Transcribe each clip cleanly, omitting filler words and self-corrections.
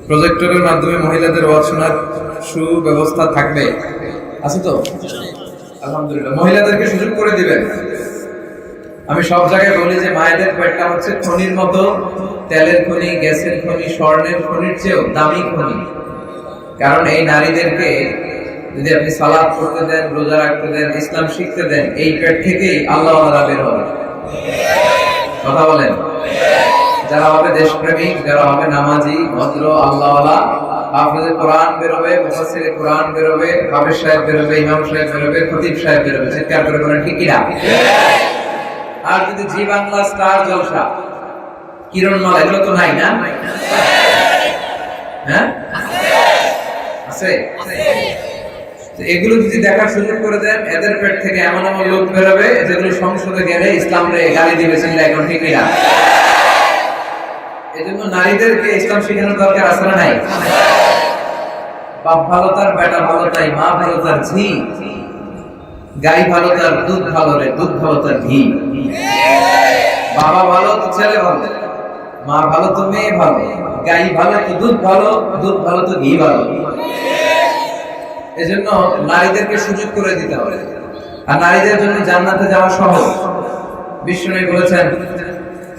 প্রজেক্টরের মাধ্যমে মহিলাদের ওয়াজ শোনার সুব্যবস্থা থাকবে, আছে তো? আলহামদুলিল্লাহ, মহিলাদেরকে সুযোগ করে দিবেন। আমি সব জায়গায় বলি যে মায়েদের পেটটা হচ্ছে খনির মতো, তেলের খনি, গ্যাসের খনি, স্বর্ণের খনির চেয়েও দামি খনি। কারণ এই নারীদেরকে যদি আপনি সালাত করতে দেন, রোজা রাখতে দেন, ইসলাম শিখতে দেন, এই পেট থেকেই আল্লাহ বের হবে। কথা বলেন? যারা হবে দেশপ্রেমিক, যারা হবে নামাজি, ভদ্র, আল্লাহওয়ালা, হাফেজে কোরআন বেরোবে, মুফাসসিরে কোরআন বেরোবে, হাফেজ সাহেব বেরোবে, ইমাম সাহেব বেরোবে, খতিব সাহেব বেরোবে। চিৎকার করে বলেন ঠিক কি না? আর যদি জি বাংলা, স্টার জলসা, কিরণমালা, এগুলো তো নাই না? হ্যাঁ আছে। এগুলো যদি দেখার সুযোগ করে দেন, এদের পেট থেকে এমন এমন লোক বেরোবে যেগুলো সংসদে গেলে ইসলামরে গালি দিবে। চিল্লা এখন ঠিক না? এজন্য নারীদেরকে ইসলাম শেখানোর দরকার আছে না নাই? বাপ ভালো তার, বেটা ভালো তাই, মা ভালো তার ঝি, গাই ভালো তার দুধ ভালো রে, দুধ ভালো তার ঘি। বাবা ভালো তো ছেলে ভালো, মা ভালো তো মেয়ে ভালো, গাই ভালো তো দুধ ভালো, দুধ ভালো তো ঘি ভালো। এজন্য নারীদেরকে সুযোগ করে দিতে হবে। আর নারীদের জন্য জান্নাতে যাওয়া সহজ। বিশ্বনবী বলেছেন,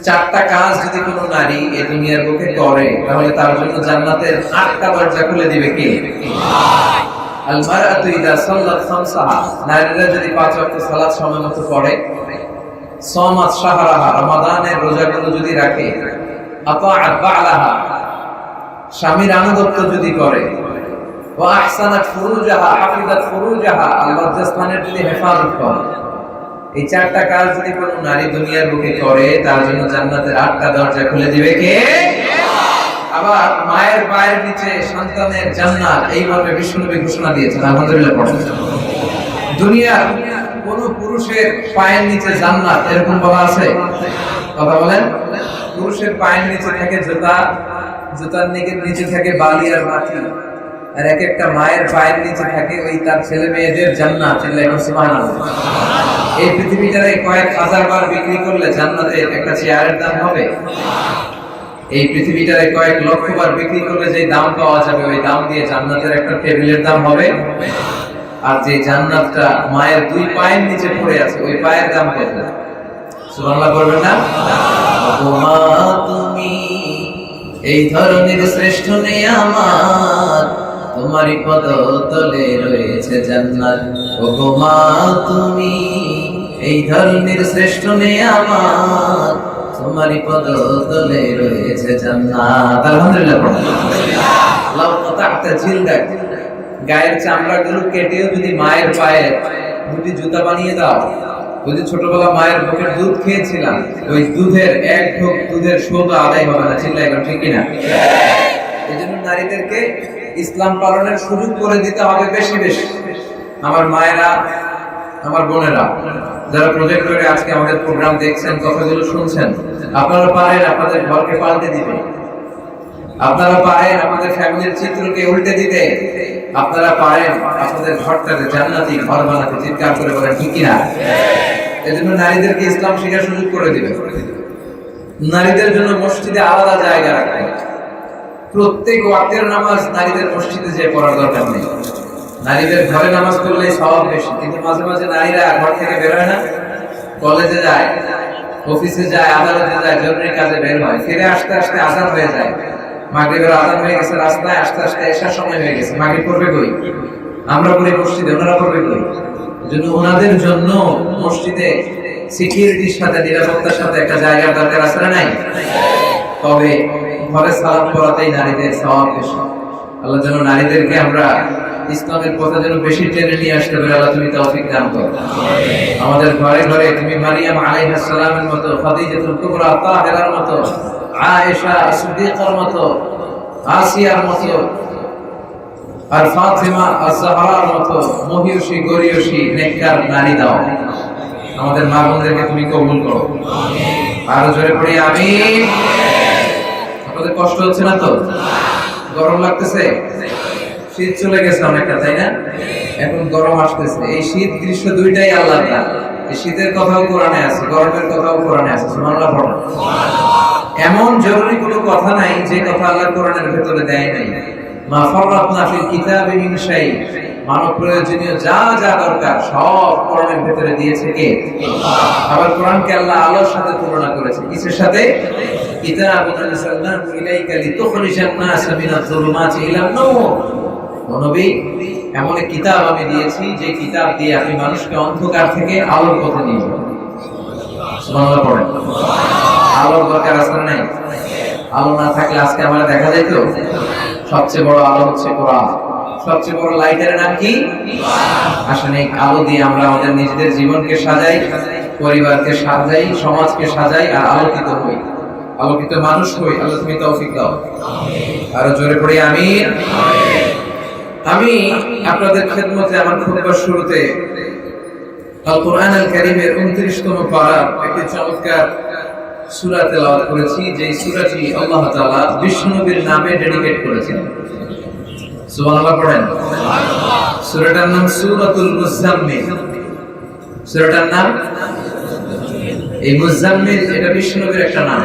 4টা কাজ যদি কোনো নারী এই দুনিয়ার বুকে করে, তাহলে তার জন্য জান্নাতের 8টা দরজা খুলে দিবে কে? আল মারআতু ইযা সাল্লাত খামসাহা, নারীরা যদি 5 ওয়াক্ত সালাত সময়মতো পড়ে, সামাত শাহরাহা, রমাদানের রোজাগুলো যদি রাখে, আতাআত বা'লাহা, স্বামীর আনুগত্য যদি করে, ওয়া আহসানাত ফুরুজাহা, হাফিজাত ফুরুজাহা, আল্লাহর লজ্জাস্থানের যদি হেফাজত করে, এই 4টা কাজ যদি কোনো নারী দুনিয়ার বুকে করে, তার জন্য জান্নাতের 8টা দরজা খুলে দিবে কে? আবার মায়ের পায়ের নিচে সন্তানের জান্নাত, এইভাবে বিশ্বনবী ঘোষণা দিয়েছেন। আলহামদুলিল্লাহ পড়েন। দুনিয়ার কোন পুরুষের পায়ের নিচে জান্নাত এরকম বলা আছে? কথা বলেন। পুরুষের পায়ের নিচে থাকে জুতা, জুতার নিচে থাকে বালি আর মাটি, আর এক একটা মায়ের পায়ের নিচে থাকে ওই তার ছেলে মেয়েদের জান্নাত। সুবহানাল্লাহ। এই পৃথিবীটারে কয়েক হাজার বার বিক্রি করলে জান্নাতের একটা চেয়ারের দাম হবে? এই পৃথিবীটারে কয়েক লক্ষ বার বিক্রি করলে যে দাম পাওয়া যাবে, ওই দাম দিয়ে জান্নাতের একটা টেবিলের দাম হবে? আর যে জান্নাতটা মায়ের 2 পায়ের নিচে পড়ে আছে, ওই পায়ের দাম কত? সুবহানাল্লাহ বলবেন না? ও মা তুমি এই ধরনের শ্রেষ্ঠ নিয়ামত, তোমারই পদতলে রয়েছে জান্নাত। ও গো মা তুমি এই ধরনের শ্রেষ্ঠ নিয়ামত, তোমারই পদতলে রয়েছে জান্নাত। আলহামদুলিল্লাহ। লাউ কাতা'তা জিলদাক, গায়ের চামড়াগুলো কেটেও যদি মায়ের পায়ে 2টি জুতা বানিয়ে দাও, যদি ছোটবেলা মায়ের বুকের দুধ খেয়েছিলাম, ওই দুধের এক ঢোক দুধের শোধ আদায় হবে না। চিল্লা এখন ঠিক কিনা? এজন্য নারীদেরকে ইসলাম পালনের সুযোগ করে দিতে হবে বেশি বেশি। আমার মায়েরা, আমার বোনেরা, যারা প্রজেক্টরে আজকে আমাদের প্রোগ্রাম দেখছেন, কথাগুলো শুনছেন, আপনারা পারেন আপনাদের ঘরকে পাল্টে দিতে, আপনারা পারেন আপনাদের ফ্যামিলির চিত্রকে উল্টে দিতে, আপনারা পারেন আপনাদের ঘরটাকে জান্নাতি ঘর বানাতে। চিৎকার করে বলেন ঠিক কিনা? এজন্য নারীদেরকে ইসলাম শেখার সুযোগ করে দিবে। নারীদের জন্য মসজিদে আলাদা জায়গা রাখবে। প্রত্যেক ওয়াক্তের নামাজ নারীদের মসজিদে যেয়ে পড়ার দরকার নেই। নারীদের ঘরে নামাজ পড়লেই সওয়াব বেশি। কিন্তু মাঝে মাঝে নারীরা ঘর থেকে বের হয় না, কলেজে যায়, অফিসে যায়, আদালতে যায়, জরুরি কাজে বের হয়, ফিরে আসতে আসতে আজান হয়ে যায়, মাগরিবের আজান হয়ে গেছে, রাস্তায় আসতে আসতে এশার সময় হয়ে গেছে। মাগরিব পড়বে কই? আমরা পড়ি মসজিদে, ওনারা পড়বে কই? এজন্য ওনাদের জন্য মসজিদে সিকিউরিটির সাথে, নিরাপত্তার সাথে একটা জায়গার দরকার আছে না নাই? তবে ঘরে সালাত পড়াতেই নারীদের সওয়াব বেশি। আল্লাহ যেন নারীদেরকে আমরা ইসলামের কথা যেন বেশি টেনে নিয়ে আসতে পারি। আল্লাহ তুমি তৌফিক দান করো। আমাদের ঘরে ঘরে তুমি মারিয়াম আলাইহিস সালামের মতো, খাদিজাতুল কুবরা তাহেরার মতো, আয়েশা সিদ্দিকার মতো, আসিয়ার মতো, আর ফাতিমা আজ-জাহরার মতো মহিয়সী গরিয়সী নেককার নারী দাও। আমাদের মা বোনদেরকে তুমি কবুল করো। আরো জোরে পড়ি আমিন। আপনাদের কষ্ট হচ্ছে না তো? গরম লাগতেছে? শীত চলে গেছে অনেকটা, তাই না? এখন গরম আসতেছে। এই শীত গ্রীষ্ম দুইটাই আল্লাহর দান। এই শীতের কথাও কোরআনে আছে, গরমের কথাও কোরআনে আছে। সুবহানাল্লাহ পড়ো। এমন জরুরি কোনো কথা নাই যে কথা আল্লাহ কোরআনের ভেতরে দেয় নাই। মা ফাররাতনা ফিল কিতাবি মিন শাই, মানব প্রয়োজনীয় যা যা দরকার সব কোরআনের ভেতরে দিয়েছে কে? আবার কোরআনকে আল্লাহ আলোর সাথে তুলনা করেছে, কিসের সাথে? কিতাবুন আনজালনাহু ইলাইকা লিতুখরিজান নাস মিনাজ যুলুমাতি ইলান নূর। ও নবী, এমন এক কিতাব আমি দিয়েছি যে কিতাব দিয়ে আপনি মানুষকে অন্ধকার থেকে আলোর পথে নিয়ে যাবেন। সুবহানাল্লাহ পড়েন। আলোর দরকার আছে না নাই? আলো না থাকলে আজকে আমরা দেখা যেত। সবচেয়ে বড় আলো হচ্ছে কোরআন। সবচেয়ে বড় লাইটের নাম কি? আসলে এই আলো দিয়ে আমরা আমাদের নিজেদের জীবনকে সাজাই, পরিবারকে সাজাই, সমাজকে সাজাই, আর আলোকিত হই, আলোকিত মানুষ হই। আল্লাহ তুমি তৌফিক দাও। আরো জোরে পড়ি আমিন। আমি আপনাদের খেদমতে আমার খুতবার শুরুতে আল কোরআন আল কারীমের 29তম পারার একটি চমৎকার সূরা তেলাওয়াত করেছি, যে সূরাটি আল্লাহ তাআলা বিশ্বনবীর নামে ডেডিকেট করেছেন। সুবহানাল্লাহ পড়েন। সূরাটার নাম সূরাতুল মুজাম্মিল। সূরাটার নাম, এই মুজাম্মিল এটা বিশ্বনবীর একটা নাম।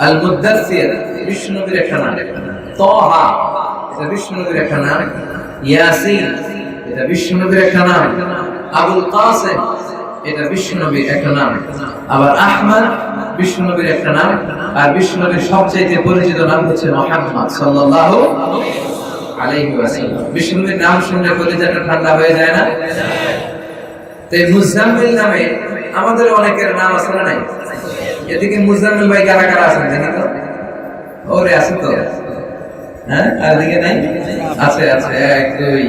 আল মুদাসসির বিশ্বনবীর একটা নাম। তাহা এটা বিশ্বনবীর একটা নাম। ইয়াসিন এটা বিশ্বনবীর একটা নাম। আবুল কাসিম এটা বিশ্বনবীর একটা নাম। আবার আহমদ বিশ্বনবীর একটা নাম। আর বিশ্বনবীর সবচেয়ে পরিচিত নাম হচ্ছে মুহাম্মদ সাল্লাল্লাহু আলাইহি ওয়াসাল্লাম। বিশ্বনবীর নাম শুনলে কলিজাটা ঠান্ডা হয়ে যায় না? তো এই মুজাম্মিল নামে আমাদের অনেকের নাম আছে না নাই? এদিকে মুজাম্মিল ভাই কারা কারা আছেন দেখি তো? ওরে আছে তো? হ্যাঁ, আর দিকে নাই? আছে আছে, 1 2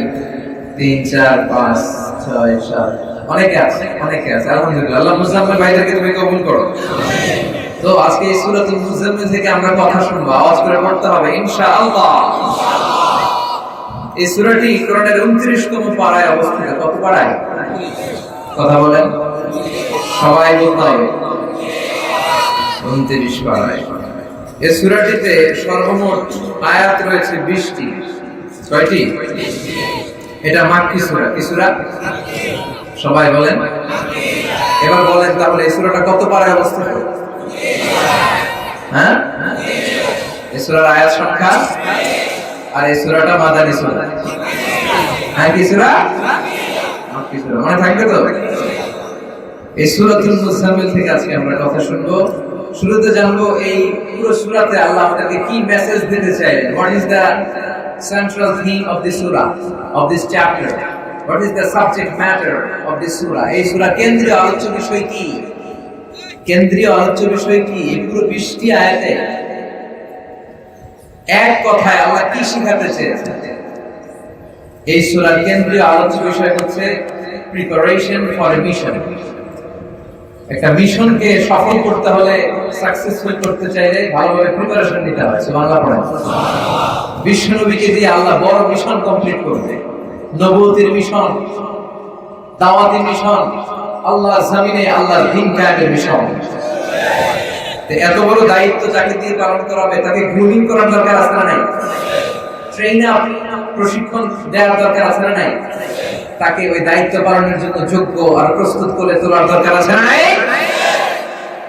3 4 5 6 7, অনেকে আছে, অনেকে আছে। আলহামদুলিল্লাহ, আল্লাহ মুজাম্মিল ভাইদেরকে তুমি কবুল করো। তো আজকে এই সূরাতুল মুজাম্মিল থেকে আমরা কথা শুনবো, আওয়াজ করে পড়তে হবে ইনশাআল্লাহ। এই সূরাটি কোরআনের 29তম পারায় অবস্থিত। কত পারায়? কথা বলেন, সবাই বলতে হবে। 29 পারায়। এই সূরাটিতে সর্বমোট আয়াত রয়েছে 20টি। কয়টি? এটা মাক্কি সূরা। কি সূরা? সবাই বলেন। এবার বলেন তাহলে এই সূরাটা কত পারায় অবস্থিত? হ্যাঁ, এই সূরার আয়াত সংখ্যা, আর এই সূরাটা মাদানী সূরা। হ্যাঁ, কি সূরা? মাক্কি সূরা। মনে থাকবে তো? এই সূরাতুল মুজাম্মিল থেকে আজকে আমরা কথা শুনবো। শুরুতে জানবো এই পুরো সূরাতে আল্লাহ আমাদেরকে কি মেসেজ দিতে চাইলেন। What is the central theme of this surah, of this chapter? What is the subject matter of this surah? এই সূরা কেন্দ্রীয় আলোচ্য বিষয় কি? কেন্দ্রীয় আলোচ্য বিষয় কি? এই পুরো 20টি আয়াতে এক কথায় আল্লাহ কি শিখাতে চেয়েছেন? এই সূরার কেন্দ্রীয় আলোচ্য বিষয় হচ্ছে প্রিপারেশন ফর এ মিশন। একটা মিশনকে সফল করতে হলে, সাকসেসফুল করতে চাইলে ভালোভাবে প্রিপারেশন নিতে হয়। সুবহানাল্লাহ পড়েন। বিশ্বনবীকে দিয়ে আল্লাহ বড় মিশন কমপ্লিট করবে। নবুয়তের মিশন, দাওয়াতি মিশন, আল্লাহ জমিনে আল্লাহর দ্বীন কায়েমের মিশন। এত বড় দায়িত্ব যাকে দিয়ে পালন করাবে তাকে গ্রুমিং করার দরকার আছে না নাই? ট্রেন আপ, প্রশিক্ষণ দেওয়ার দরকার আছে না নাই? তাকে ওই দায়িত্ব পালনের জন্য যোগ্য আর প্রস্তুত করে তোলার দরকার আছে না নাই?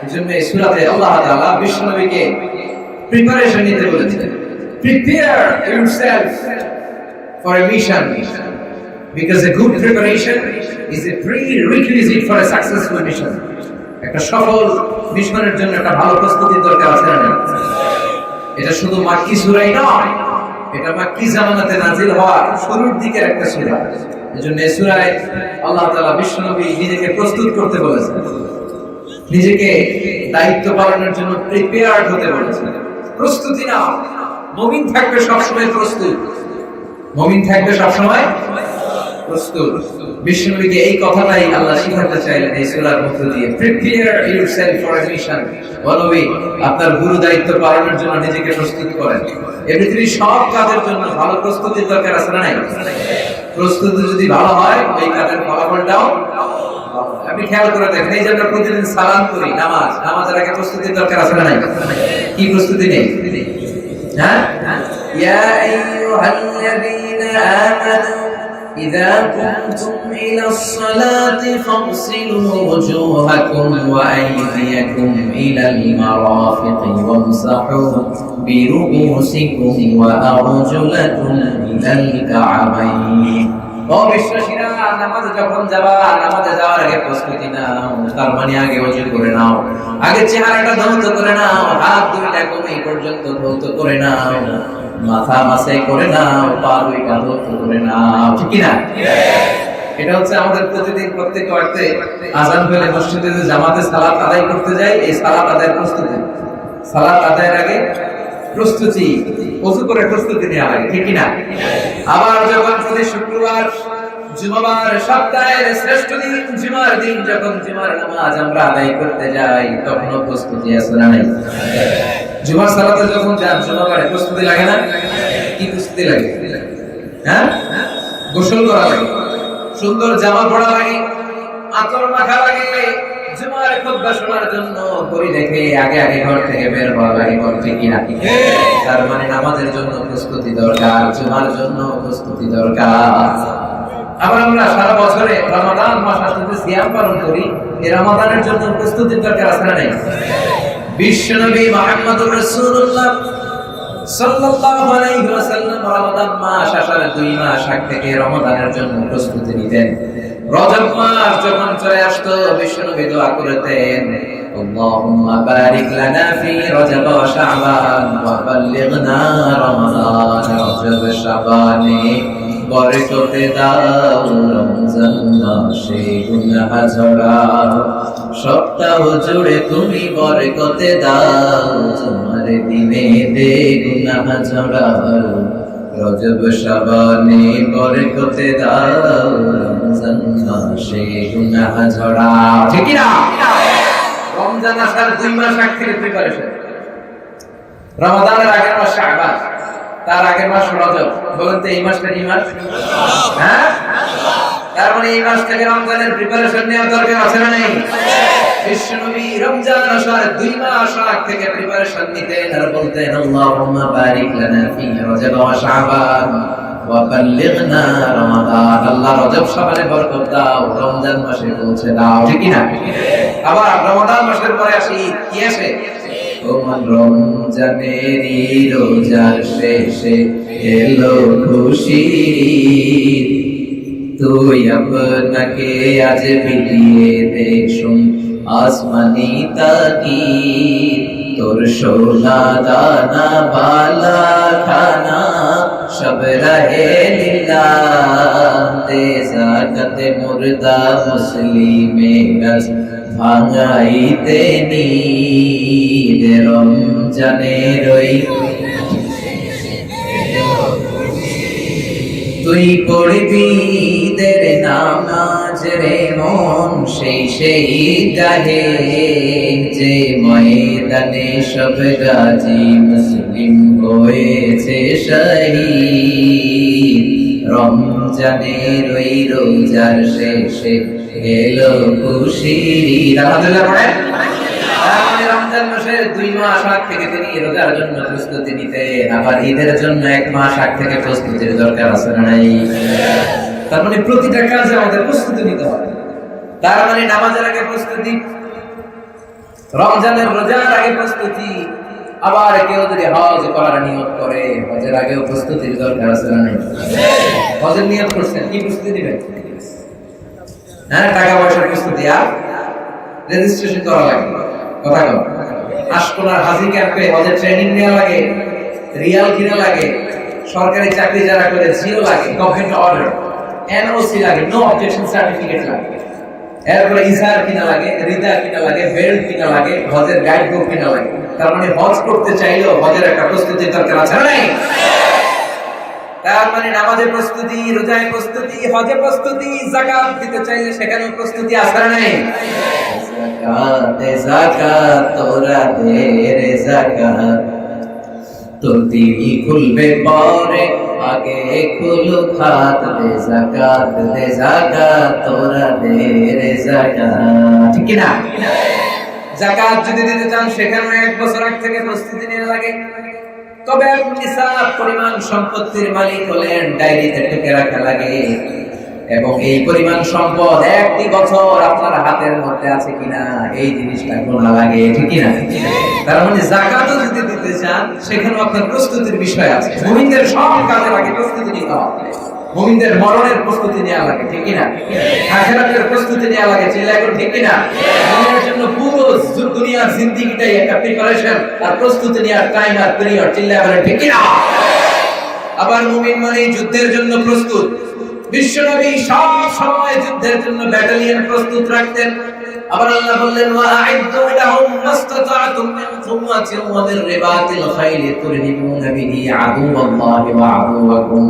এজন্য এই সূরাতে আল্লাহ তাআলা বিশ্বনবীকে প্রিপারেশন নিতে বলেছেন। Prepare yourself for a mission, because a good preparation is a prerequisite for a successful mission. একটা সফল মিশনের জন্য একটা ভালো প্রস্তুতির দরকার আছে না? এটা শুধু মাক্কি সূরাই নয়, এটা মাক্কি জামানাতে নাজিল হওয়া শুরুর দিকের একটা সূরা। এজন্য এই সূরায় আল্লাহ তাআলা বিশ্বনবী নিজেকে প্রস্তুত করতে বলেছেন, নিজেকে দায়িত্ব পালনের জন্য প্রিপেয়ার্ড হতে বলেছেন। প্রস্তুতি নাও। মুমিন থাকবে সবসময় প্রস্তুত। মুমিন থাকবে সবসময় প্রস্তুত। বিশ্বনবীকে এই কথাটাই আল্লাহ শিখাতে চাইলেন এই সূরার মধ্য দিয়ে। Prepare yourself for a mission. ও নবী, আপনার গুরু দায়িত্ব পালনের জন্য নিজেকে প্রস্তুত করেন। এই পৃথিবীর সব কাজের জন্য ভালো প্রস্তুতির দরকার আছে না নাই? প্রস্তুতি যদি ভালো হয়, এই কাজের ফলাফলটাও। আপনি খেয়াল করে দেখেন, এই যে আমরা প্রতিদিন সালাম করি, নামাজের আগে প্রস্তুতির দরকার আছে না নাই? কি প্রস্তুতি নেই? হ্যাঁ, ইয়া আইয়ুহাল্লাযীনা আমানু إذا قمتم إلى الصلاة فاغسلوا وجوهكم وأيديكم إلى المرافق وامسحوا برؤوسكم وأرجلكم إلى الكعبين ও বিশ্বাসীরা নামাজে যখন যাবা নামাজে যাওয়ার আগে প্রস্তুতি নাও তার মানে আগে ওযু করে নাও আগে চেহারাটা ধৌত করে নাও হাত দুইটা কোমর পর্যন্ত ধৌত করে নাও মাথা মাসে করে নাও পা দুইটা ধৌত করে নাও ঠিক কি না এটা হচ্ছে আমাদের প্রতিদিন প্রত্যেক ওয়াক্তে আযান হলে মসজিদে যে জামাতে সালাত আদায় করতে যাই এই সালাত আদায়ের প্রস্তুতি সালাত আদায়ের আগে প্রস্তুতি ওযু করে প্রস্তুতি নেওয়া লাগে ঠিক কি না আবার যখন প্রতি শুক্রবার জুমাবার সপ্তাহের শ্রেষ্ঠ দিন জুমার দিন যখন জুমার নামাজ আমরা আদায় করতে যাই তখনও প্রস্তুতি আছে না নাই জুমার সালাতে যখন যান জুমাবারে প্রস্তুতি লাগে না কি প্রস্তুতি লাগে হ্যাঁ গোসল করা লাগে সুন্দর জামা পরা লাগে আতর মাখা লাগে জুমার খুতবা শোনার জন্য ঘড়ি দেখে আগে আগে ঘর থেকে বের হওয়া লাগে ঘর থেকে না তার মানে নামাজের জন্য প্রস্তুতি দরকার জুমার জন্য প্রস্তুতি দরকার আবার আমরা সারা বছরে রমাদান মাস আসলে সিয়াম পালন করি এই রমাদানের জন্য প্রস্তুতির দরকার আছে না নাই বিশ্বনবী মুহাম্মদুর রাসূলুল্লাহ সাল্লাল্লাহু আলাইহি ওয়াসাল্লাম রমাদান মাস আসার 2 মাস আগে থেকে রমাদানের জন্য প্রস্তুতি নিতেন রজব মাস যখন চলে আসতো বিশ্বনবী দোয়া করতেন আল্লাহুম্মা বারিক লানা ফি রজব ওয়া শাবান ওয়া বাল্লিগনা রমাদান রজব শাবানে বরকতে দাও রমজান মাসে গুনাহ ঝরাও সপ্তাহ জুড়ে তুমি বরকতে দাও তোমার দিনে দে গুনাহ ঝরাও রজব শাবানে বরকতে দাও রমজান মাসে গুনাহ ঝরাও ঠিক কি না রমজান আসার 2 মাস আগে থেকে প্রিপারেশন রমাদানের আগের মাস শাবান তার আগের মাস রজব বলেন তো এই মাসটা কি মাস হ্যাঁ তার মানে এই মাস থেকে রমজানের প্রিপারেশন নেওয়া দরকার আছে না নাই বিশ্বনবী রমজান আসার 2 মাস আগে থেকে প্রিপারেশন নিতেন আর বলতেন আল্লাহুম্মা বারিক লানা ফি রজব ওয়া শাবান ওয়া বাল্লিগনা রমাদান আল্লাহ রজব শাবানে বরকত দাও রমজান মাসে পৌঁছে দাও ঠিক কি না আবার রমাদান মাসের পরে আসি কি আসে তোমার রমজানেরই রোজার শেষে এলো খুশি তুই আপনাকে আজ বিলিয়ে দে শুন আসমানি তাকির তোর সোনা দানা বালা খানা সব রহে লিল্লাহ দে যাকাত মুর্দা মুসলিমে গস ভাঙাইতে নিদ রমজানের ওই তুই পড়বি দের নামাজ রে মন সেই গাহে যে ময়দানে সব গাজী মুসলিম হয়েছে শহীদ রমজানের ওই রোজার শেষে এলো খুশির ঈদ আলহামদুলিল্লাহ পড়েন রমজান মাসের 2 মাস আগে থেকে তিনি রোজার জন্য প্রস্তুতি নিতেন আবার ঈদের জন্য 1 মাস আগে থেকে প্রস্তুতির দরকার আছে না নাই তার মানে প্রতিটা কাজে আমাদের প্রস্তুতি নিতে হবে তার মানে নামাজের আগে প্রস্তুতি রমজানের রোজার আগে প্রস্তুতি আবার কেউ যদি হজ করার নিয়ত করে হজের আগেও প্রস্তুতির দরকার আছে না নাই হজের নিয়ত করছেন কি প্রস্তুতি নেবেন হ্যাঁ টাকা পয়সার প্রস্তুতি আর রেজিস্ট্রেশন করা লাগে কথা বল আশকোনার হাজি ক্যাম্পে হজের ট্রেনিং নেওয়া লাগে রিয়াল কিনা লাগে সরকারি চাকরি যারা করে জিও লাগে গভর্নমেন্ট অর্ডার এনওসি লাগে নো অবজেকশন সার্টিফিকেট লাগে এরপরে ইজার কিনা লাগে রিদা কিনা লাগে বেল্ট কিনা লাগে হজের গাইড বুক কিনা লাগে তার মানে হজ করতে চাইলেও হজের একটা প্রস্তুতির দরকার আছে না তার মানে নামাজের প্রস্তুতি রোজায় প্রস্তুতি হজে প্রস্তুতি যাকাত দিতে চাইলে সেখানেও প্রস্তুতি আছে না যাকাত তোরা দে রে যাকাত তোর দিবি খুলবে পরে আগে খুলো খাত দে যাকাত তোরা দে রে যাকাত ঠিক কি না যাকাত যদি দিতে চান সেখানে 1 বছর আগে থেকে প্রস্তুতি নেওয়া লাগে তবে নিসাব পরিমাণ সম্পত্তির মালিক হলেন ডায়েরিতে টুকে রাখা লাগে এবং এই পরিমাণ সম্পদ একটি বছর আপনার হাতের মধ্যে আছে কিনা এই জিনিসটা গোনা লাগে, ঠিক কিনা? তার মানে যাকাতও যদি দিতে চান সেখানেও আপনার প্রস্তুতির বিষয় আছে। মুমিনদের সব কাজের আগে প্রস্তুতি নিতে হবে। মুমিনদের মরণের প্রস্তুতি নেওয়া লাগে, ঠিক কিনা? আখিরাতের প্রস্তুতি নেওয়া লাগে, চিল্লায় বলুন ঠিক কিনা? মুমিনের জন্য পুরো দুনিয়ার জিন্দেগিটাই একটা প্রিপারেশন আর প্রস্তুতি নেওয়ার টাইম আর পিরিয়ড, চিল্লায় বলেন ঠিক কিনা? আবার মুমিন মানে যুদ্ধের জন্য প্রস্তুত। বিশ্বনবী সব সময় যুদ্ধের জন্য ব্যাটালিয়ন প্রস্তুত রাখতেন। আবার আল্লাহ বললেন ওয়া আ'ইদ্দু লাহুম মাসতাতা'তুম মিন কুওয়াতিন ওয়া মিন রিবাতিল খাইলি তুরহিবুনা বিহি আদুওয়াল্লাহি ওয়া আদুওয়াকুম।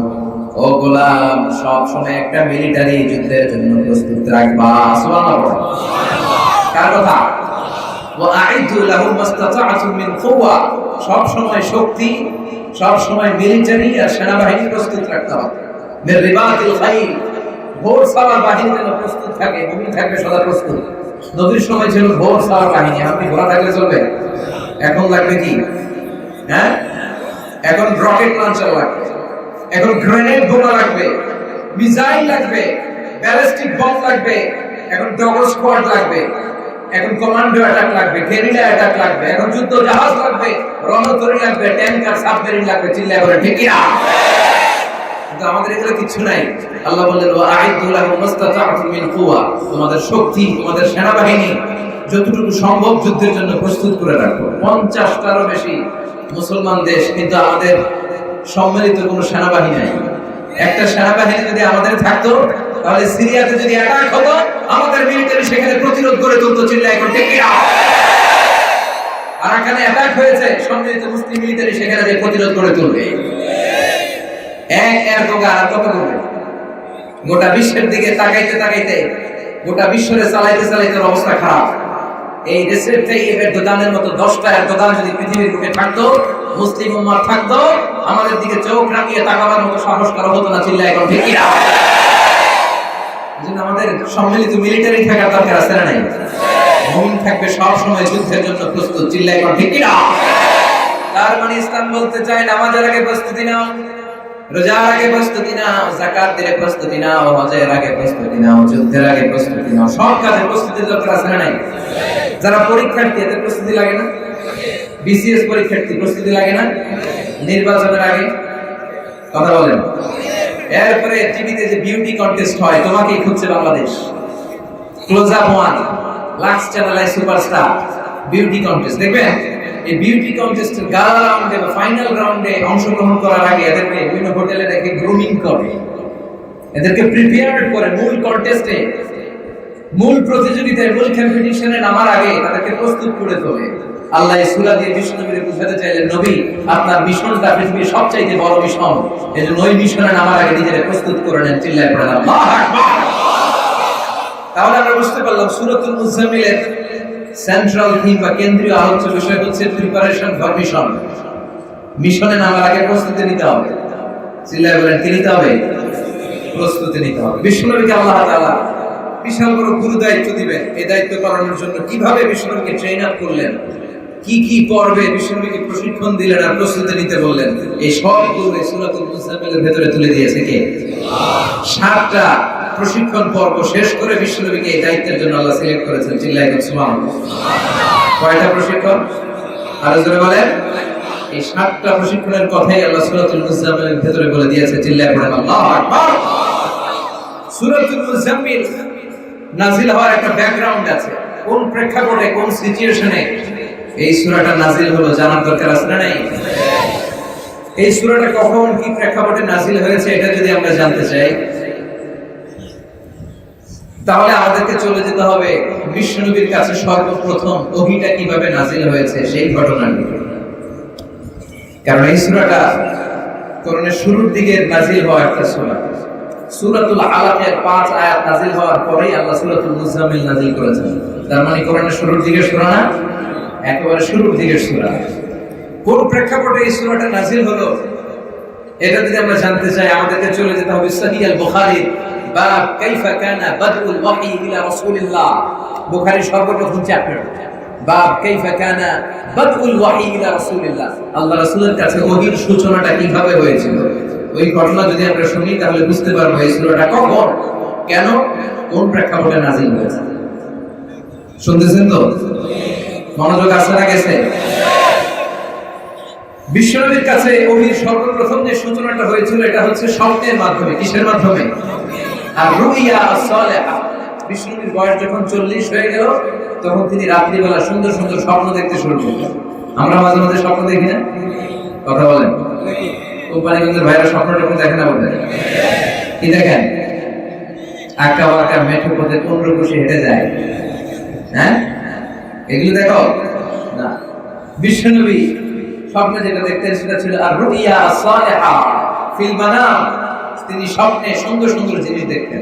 ও গোলাম, সব সময় একটা মিলিটারি যুদ্ধের জন্য প্রস্তুত রাখবা। সুবহানাল্লাহ। কার কথা? ওয়া আ'ইদ্দু লাহুম মাসতাতা'তুম মিন কুওয়া, সব সময় শক্তি, সব সময় মিলিটারি আর সেনাবাহিনী প্রস্তুত রাখতে হবে। মিন রিবাতিল খাইল, ঘোড় সাওয়ার বাহিনী যেন প্রস্তুত থাকে, মুমিন থাকবে সদা প্রস্তুত। নবীর সময় ছিল ঘোড় সাওয়ার বাহিনী, আপনি ঘোড়া থাকলে চলবে? এখন লাগবে কি? হ্যাঁ, এখন রকেট লঞ্চার লাগবে, এখন গ্রেনেড বোমা লাগবে, মিসাইল লাগবে, ব্যালিস্টিক বম লাগবে, এখন ডগ স্কোয়াড লাগবে, এখন কমান্ডো অ্যাটাক লাগবে, গেরিলা অ্যাটাক লাগবে, এখন যুদ্ধ জাহাজ লাগবে, রণতরী লাগবে, ট্যাঙ্কার, সাবমেরিন লাগবে, চিল্লায় বলে ঠিক কিনা? কিন্তু আমাদের এগুলো কিছু নাই। আল্লাহ বললেন ওয়া আ'ইদ্দু লাহুম মাসতাতা'তুম মিন কুওয়া, তোমাদের শক্তি, তোমাদের সেনাবাহিনী যতটুকু সম্ভব যুদ্ধের জন্য প্রস্তুত করে রাখো। 50টারও বেশি মুসলমান দেশ, কিন্তু আমাদের সম্মিলিত কোনো সেনাবাহিনী নাই। একটা সেনাবাহিনী যদি আমাদের থাকতো তাহলে সিরিয়াতে যদি অ্যাটাক হতো আমাদের মিলিটারি সেখানে প্রতিরোধ করে তুলতো, চিল্লায় এখন ঠিক কিনা? আর এখানে অ্যাটাক হয়েছে, সম্মিলিত মুসলিম মিলিটারি সেখানে যে প্রতিরোধ করে তুলবে। এক এরদোগান আর কত করবে? গোটা বিশ্বের দিকে তাকাইতে তাকাইতে, গোটা বিশ্বরে চালাইতে চালাইতে অবস্থা খারাপ। এই দেশের এরদোগানের মতো 10টা এরদোগান যদি পৃথিবীর বুকে থাকতো, মুসলিম উম্মাহ থাকতো, আমাদের দিকে চোখ রাখিয়ে তাকাবার মতো সাহস করা হতো না, চিল্লায় এখন ঠিক কিনা? এজন্য আমাদের সম্মিলিত মিলিটারি থাকার দরকার আছে না নাই? মুমিন থাকবে সব সময় যুদ্ধের জন্য প্রস্তুত, চিল্লায় এখন ঠিক কিনা? তার মানে ইসলাম বলতে চায় নামাজের আগে প্রস্তুতি নাও, রোজার আগে প্রস্তুতি নাও, যাকাত দিলে প্রস্তুতি নাও, হজের আগে প্রস্তুতি নাও, যুদ্ধের আগে প্রস্তুতি নাও। সব কাজে প্রস্তুতির দরকার আছে না নাই? যারা পরীক্ষার্থী এদের প্রস্তুতি লাগে না? বিসিএস পরীক্ষার্থী প্রস্তুতি লাগে না? নির্বাচনের আগে কথা বলেন। এরপরে টিভিতে যে বিউটি কন্টেস্ট হয়, তোমাকেই খুঁজছে Bangladesh, close up one, Lux চ্যানেলে সুপারস্টার বিউটি কন্টেস্ট দেখবেন। এই বিউটি কন্টেস্টের গালা রাউন্ডে বা ফাইনাল রাউন্ডে অংশগ্রহণ করার আগে এদেরকে বিভিন্ন হোটেলে রেখে গ্রুমিং করে, এদেরকে প্রিপেয়ার করে মূল কন্টেস্টে, মূল প্রতিযোগিতায়, মূল কম্পিটিশনে নামার আগে তাদেরকে প্রস্তুত করে তোলে। আল্লাহ এই সূরা দিয়ে বিশ্বনবীকে বুঝাতে চাইলেন, নবী আপনার মিশনটা পৃথিবীর সবচাইতে বড় মিশন, এজন্য ওই মিশনে নামার আগে নিজেকে প্রস্তুত করে নেন, চিল্লায় পড়েন আল্লাহু আকবার। তাহলে আমরা বুঝতে পারলাম সূরাতুল মুজাম্মিলের সেন্ট্রাল থিম বা কেন্দ্রীয় আলোচ্য বিষয় হচ্ছে প্রিপারেশন ফর মিশন। মিশনে নামার আগে প্রস্তুতি নিতে হবে, চিল্লায় বলেন কি নিতে হবে? প্রস্তুতি নিতে হবে। বিশ্বনবীকে আল্লাহ তাআলা বিশাল বড় গুরু দায়িত্ব দিবেন। এই দায়িত্ব পালনের জন্য কিভাবে বিশ্বনবীকে ট্রেন আপ করলেন, কি কি পর্বে বিশ্বনবীকে প্রশিক্ষণ দিলেন আর প্রস্তুতি নিতে বললেন, এই সবগুলো এই সূরাতুল মুজাম্মিলের ভেতরে তুলে দিয়েছে কে? 7টা প্রশিক্ষণ পর্ব শেষ করে বিশ্বনবীকে এই দায়িত্বের জন্য আল্লাহ সিলেক্ট করেছেন, চিল্লায় সুবহানাল্লাহ। কয়টা প্রশিক্ষণ? আরো জোরে বলেন। এই 7টা প্রশিক্ষণের কথাই আল্লাহ সূরাতুল মুজাম্মিলের ভেতরে বলে দিয়েছে, চিল্লায় পড়েন আল্লাহু আকবার। সূরাতুল মুজাম্মিল নাজিল হওয়ার একটা ব্যাকগ্রাউন্ড আছে, কোন প্রেক্ষাপটে, কোন সিচুয়েশনে এই সূরাটা নাজিল হলো জানার দরকার আছে না নাই? এই সূরাটা কখন কি প্রেক্ষাপটে নাজিল হয়েছে এটা যদি আমরা জানতে চাই তাহলে আমাদেরকে চলে যেতে হবে বিশ্বনবীর কাছে সর্বপ্রথম ওহীটা কিভাবে নাজিল হয়েছে সেই ঘটনাটি। কারণ এই সূরাটা কোরআনের শুরুর দিকে নাজিল হওয়া একটা সূরা। সূরাতুল আলাকের 5 আয়াত নাজিল হওয়ার পরেই আল্লাহ সূরাতুল মুজাম্মিল নাজিল করেছেন। তার মানে কোরআনের শুরুর দিকের সূরা না, একেবারে শুরুর দিকের সূরা। কোন প্রেক্ষাপটে এই সূরাটা নাজিল হলো এটা যদি আমরা জানতে চাই আমাদেরকে চলে যেতে হবে সহিহ আল বুখারী বাব কাইফা কানা বাদউল ওয়াহী ইলা রাসূলিল্লাহ। বুখারীর সর্বপ্রথম চ্যাপ্টার, বাব কাইফা কানা বাদউল ওয়াহী ইলা রাসূলিল্লাহ। আল্লাহ রাসূলের কাছে ওহীর সূচনাটা কিভাবে হয়েছিল, ওই ঘটনা যদি আমরা শুনি তাহলে বুঝতে পারবো এই সূরাটা কখন কেন, কোন প্রেক্ষাপটে নাজিল হয়েছে? শুনতেছেন তো? মনোযোগ আসে না গেছে? বিশ্বনবীর কাছে ওহীর সর্বপ্রথম যে সূচনাটা হয়েছিল এটা হচ্ছে স্বপ্নের মাধ্যমে। কিসের মাধ্যমে? আর রুইয়া সালেহা। বিশ্বনবীর বয়স যখন 40 হয়ে গেল তখন তিনি রাত্রিবেলা সুন্দর সুন্দর স্বপ্ন দেখতে শুরু করলেন। আমরা মাঝে মাঝে স্বপ্ন দেখি না? কথা বলেন। কোম্পানিগঞ্জের ভাইরা স্বপ্ন যখন দেখে না বলতে কি দেখেন? আঁকা বাঁকা মেঠো পথে 15 কোষে হেঁটে যায়। হ্যাঁ, এগুলো দেখো না। বিশ্বনবী স্বপ্নে যেটা দেখতেন সেটা ছিল আর রুইয়া সালেহা ফিল মানাম। তিনি স্বপ্নে সুন্দর সুন্দর জিনিস দেখতেন,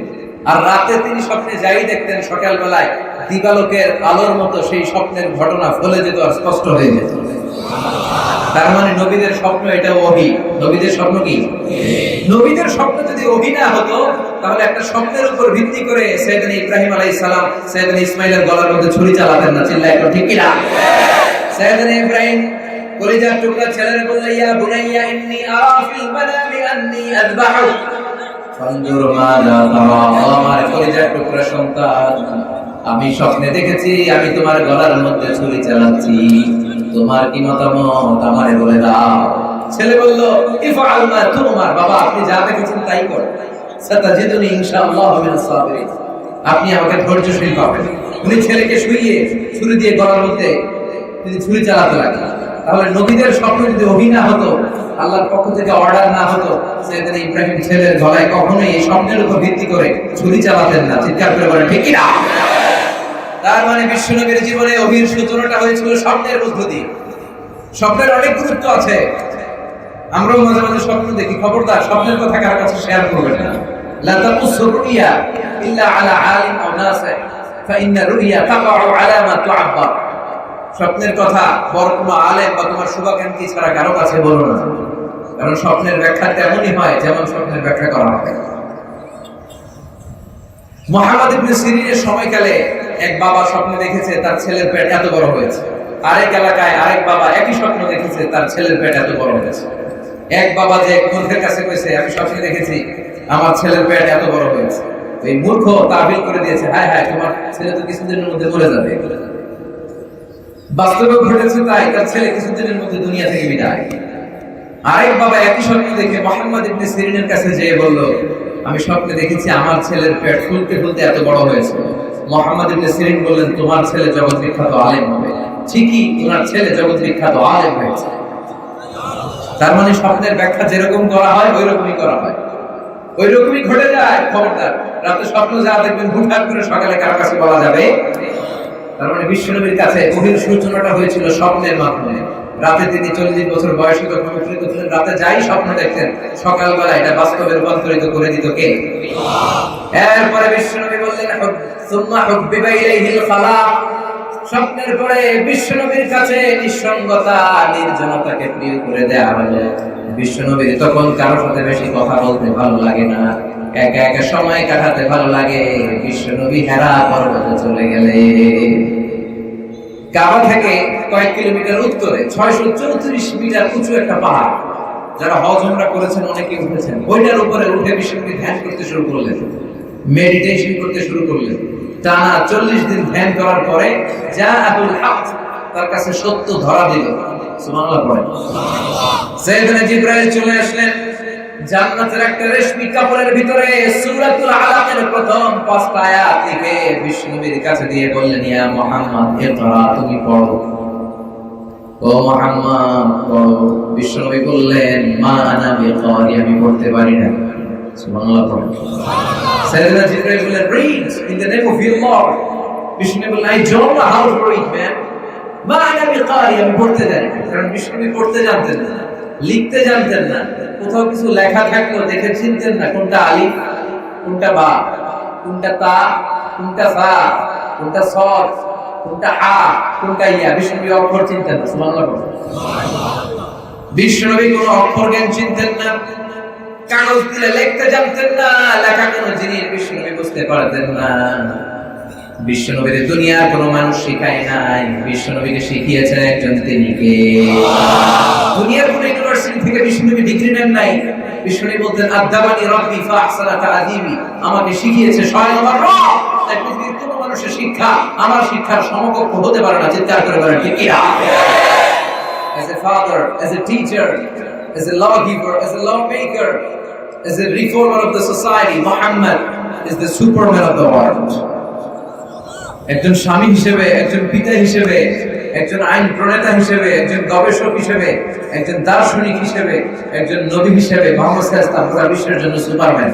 আর রাতে তিনি স্বপ্নে যাই দেখতেন সকালবেলায় দিবালোকের আলোর মতো সেই স্বপ্নের ঘটনা ফলে যেত আর স্পষ্ট হয়ে যেত। তার মানে নবীদের স্বপ্ন এটা ওহী। নবীদের স্বপ্ন কি? নবীদের স্বপ্ন যদি ওহী না হতো তাহলে একটা স্বপ্নের উপর ভিত্তি করে সাইয়েদনা ইব্রাহিম আলাইহিস সালাম সাইয়েদনা ইসমাঈলের গলার মধ্যে ছুরি চালাতেন না। চিল্লায় একটু ঠিক কি না? সাইয়েদনা ইব্রাহিম কলিজার টুকরা ছেলের বলল, ইয়া বুনাইয়া ইন্নী আরা ফিল মানামি আন্নী আযবাহুক ফানজুর মাযা তারা। আমার কলিজার টুকরা সন্তান, আমি স্বপ্নে দেখেছি আমি তোমার গলার মধ্যে ছুরি চালাচ্ছি, তোমার কি মতামত আমারে বলে দাও। ছেলে বলল, ইফআল মা তুমার। বাবা, আপনি যা দেখেছেন তাই করুন, সাতাজিদুনি ইনশাআল্লাহু মিনাস সাবিরিন। আপনি আমাকে ধৈর্যশীল পাবেন। উনি ছেলেকে শুইয়ে ছুরি দিয়ে গলার মধ্যে তিনি ছুরি চালাতে লাগলেন। তাহলে নবীদের স্বপ্ন যদি ওহী না হতো, আল্লাহর পক্ষ থেকে অর্ডার না হতো, সাইয়েদনা ইব্রাহিম ছেলের গলায় কখনোই এই স্বপ্নের উপর ভিত্তি করে ছুরি চালাতেন না। চিৎকার করে বলেন ঠিক কি না? তার মানে বিশ্বনবীর জীবনে ওহীর সূচনাটা হয়েছিল স্বপ্নের মধ্য দিয়ে। স্বপ্নের অনেক গুরুত্ব আছে। আমরাও মাঝে মাঝে স্বপ্ন দেখি, খবরদার স্বপ্নের কথা কার কাছে শেয়ার করবেন না। লা তাকুসু রুইয়া ইল্লা আলা আলিম আও নাসি ফাইন্না রুইয়া তাকাউ আলা মা তুআব্বার। স্বপ্নের কথা বড় কোনো আলেম বা তোমার শুভাকাঙ্ক্ষী ছাড়া কারো কাছে বলো না, কারণ স্বপ্নের ব্যাখ্যা তেমনই হয় যেমন স্বপ্নের ব্যাখ্যা করা হয়। মুহাম্মদ ইবনে সিরিনের সময়কালে এক বাবা স্বপ্নে দেখেছে তার ছেলের পেট এত বড় হয়েছে। আরেক এলাকায় আরেক বাবা একই স্বপ্ন দেখেছে তার ছেলের পেট এত বড় হয়েছে। এক বাবা যে এক মূর্খের কাছে কইছে, আমি স্বপ্নে দেখেছি আমার ছেলের পেট এত বড় হয়েছে। ওই মূর্খ তাবিল করে দিয়েছে, হায় হায় তোমার ছেলে তো কিছুদিনের মধ্যে মরে যাবে। বাস্তবে ঘটেছে তাই, তার ছেলে কিছুদিনের মধ্যে দুনিয়া থেকে বিদায়। আরেক বাবা একই স্বপ্ন দেখে মুহাম্মদ ইবনে সিরিনের কাছে যেয়ে বলল, আমি স্বপ্নে দেখেছি আমার ছেলের পেট ফুলতে ফুলতে এত বড় হয়েছে। মুহাম্মদ ইবনে সিরিন বললেন, তোমার ছেলে জগৎ বিখ্যাত আলেম হবে। ঠিকই, তোমার ছেলে জগৎ বিখ্যাত আলেম হয়েছে। তার মানে স্বপ্নের ব্যাখ্যা যেরকম করা হয় ওই রকমই করা হয়, ওই রকমই ঘটে যায়। খবরদার, রাতে স্বপ্ন যা দেখবেন হুটহাট করে সকালে কার কাছে বলা যাবে। তার মানে বিশ্বনবীর কাছে ওহীর সূচনাটা হয়েছিল স্বপ্নের মাধ্যমে। রাতে তিনি 40 বছর বয়সে যখন উপনীত হলেন, রাতে যাই স্বপ্ন দেখতেন সকালবেলা এটা বাস্তবে রূপান্তরিত করে দিত কে? এরপরে বিশ্বনবী বললেন, সুম্মা হুব্বিবা ইলাইহিল খালা। স্বপ্নের পরে বিশ্বনবীর কাছে নিঃসঙ্গতা নির্জনতাকে প্রিয় করে দেয়া হলো। বিশ্বনবীর তখন কারোর সাথে বেশি কথা বলতে ভালো লাগে না, একা একা সময় কাটাতে ভালো লাগে। বিশ্বনবী হেরা পর্বতে চলে গেলেন। কাবা থেকে কয়েক কিলোমিটার উত্তরে 634 মিটার উঁচু একটা পাহাড়, যারা হজ উমরা করেছেন অনেকে উঠেছেন, ওইটার উপরে উঠে বিশ্বনবী ধ্যান করতে শুরু করলেন, মেডিটেশন করতে শুরু করলেন। টানা 40 দিন ধ্যান করার পরে জাআতুল হক, তার কাছে সত্য ধরা দিল। সুবহানাল্লাহ পড়েন। সাইয়েদনা জিবরাইল চলে আসলেন জান্নাতের একটা রেশমি কাপড়ের ভিতরে সূরাতুল আলাকের প্রথম 5টা আয়াত লিখে বিশ্বনবীর কাছে দিয়ে বললেন, ইয়া মুহাম্মদ ইকরা, তুমি পড়ো। ও মুহাম্মদ পড়ো। বিশ্বনবী বললেন, মা আনা বিকারি, আমি পড়তে পারি না। সুবহানাল্লাহ পড়েন। সাইয়েদনা জিবরাইল বললেন, read in the name of your Lord. বিশ্বনবী বললেন, I don't know how to read, man. মা আনা বিকারি, আমি পড়তে জানি না। কারণ বিশ্বনবী পড়তে জানতেন না, লিখতে জানতেন না। কোথাও কিছু লেখা থাকলেও দেখে চিনতেন না কোনটা আলিফ, কোনটা বা, কোনটা তা, কোনটা সা, কোনটা সদ, কোনটা হা, কোনটা ইয়া। বিশ্বনবী অক্ষর চিনতেন না। সুবহানাল্লাহ। বিশ্বনবী কোনো অক্ষর জ্ঞান চিনতেন না, কাগজ দিলে লিখতে জানতেন না, লেখা কোনো জিনিস বিশ্বনবী বুঝতে পারতেন না। বিশ্বনবীর দুনিয়ার কোনো মানুষ শিখায় নাই, বিশ্বনবীকে শিখিয়েছেন একজন, তিনি কে? দুনিয়ার কোনো ইউনিভার্সিটি থেকে বিষ্ণুনবী ডিগ্রি নেন নাই। বিষ্ণুনবী বলতেন আদাবানি রাব্বি ফাহসানা তা'দীবি, আমাকে শিখিয়েছে স্বয়ং আমার রব। তাই পৃথিবীর কোনো মানুষের শিক্ষা আমার শিক্ষার সমকক্ষ হতে পারে না। চিৎকার করে বলেন ঠিক কি না? As a father, as a teacher, as a lawgiver, as a lawmaker, as a reformer of the society, Muhammad is the superman of the world. একজন স্বামী হিসেবে, একজন পিতা হিসেবে, একজন আইন প্রণেতা হিসেবে, একজন গবেষক হিসেবে, একজন দার্শনিক হিসেবে, একজন নবী হিসেবে মুহাম্মদ সাল্লাল্লাহু আলাইহি ওয়াসাল্লাম পুরো বিশ্বের জন্য সুপারম্যান।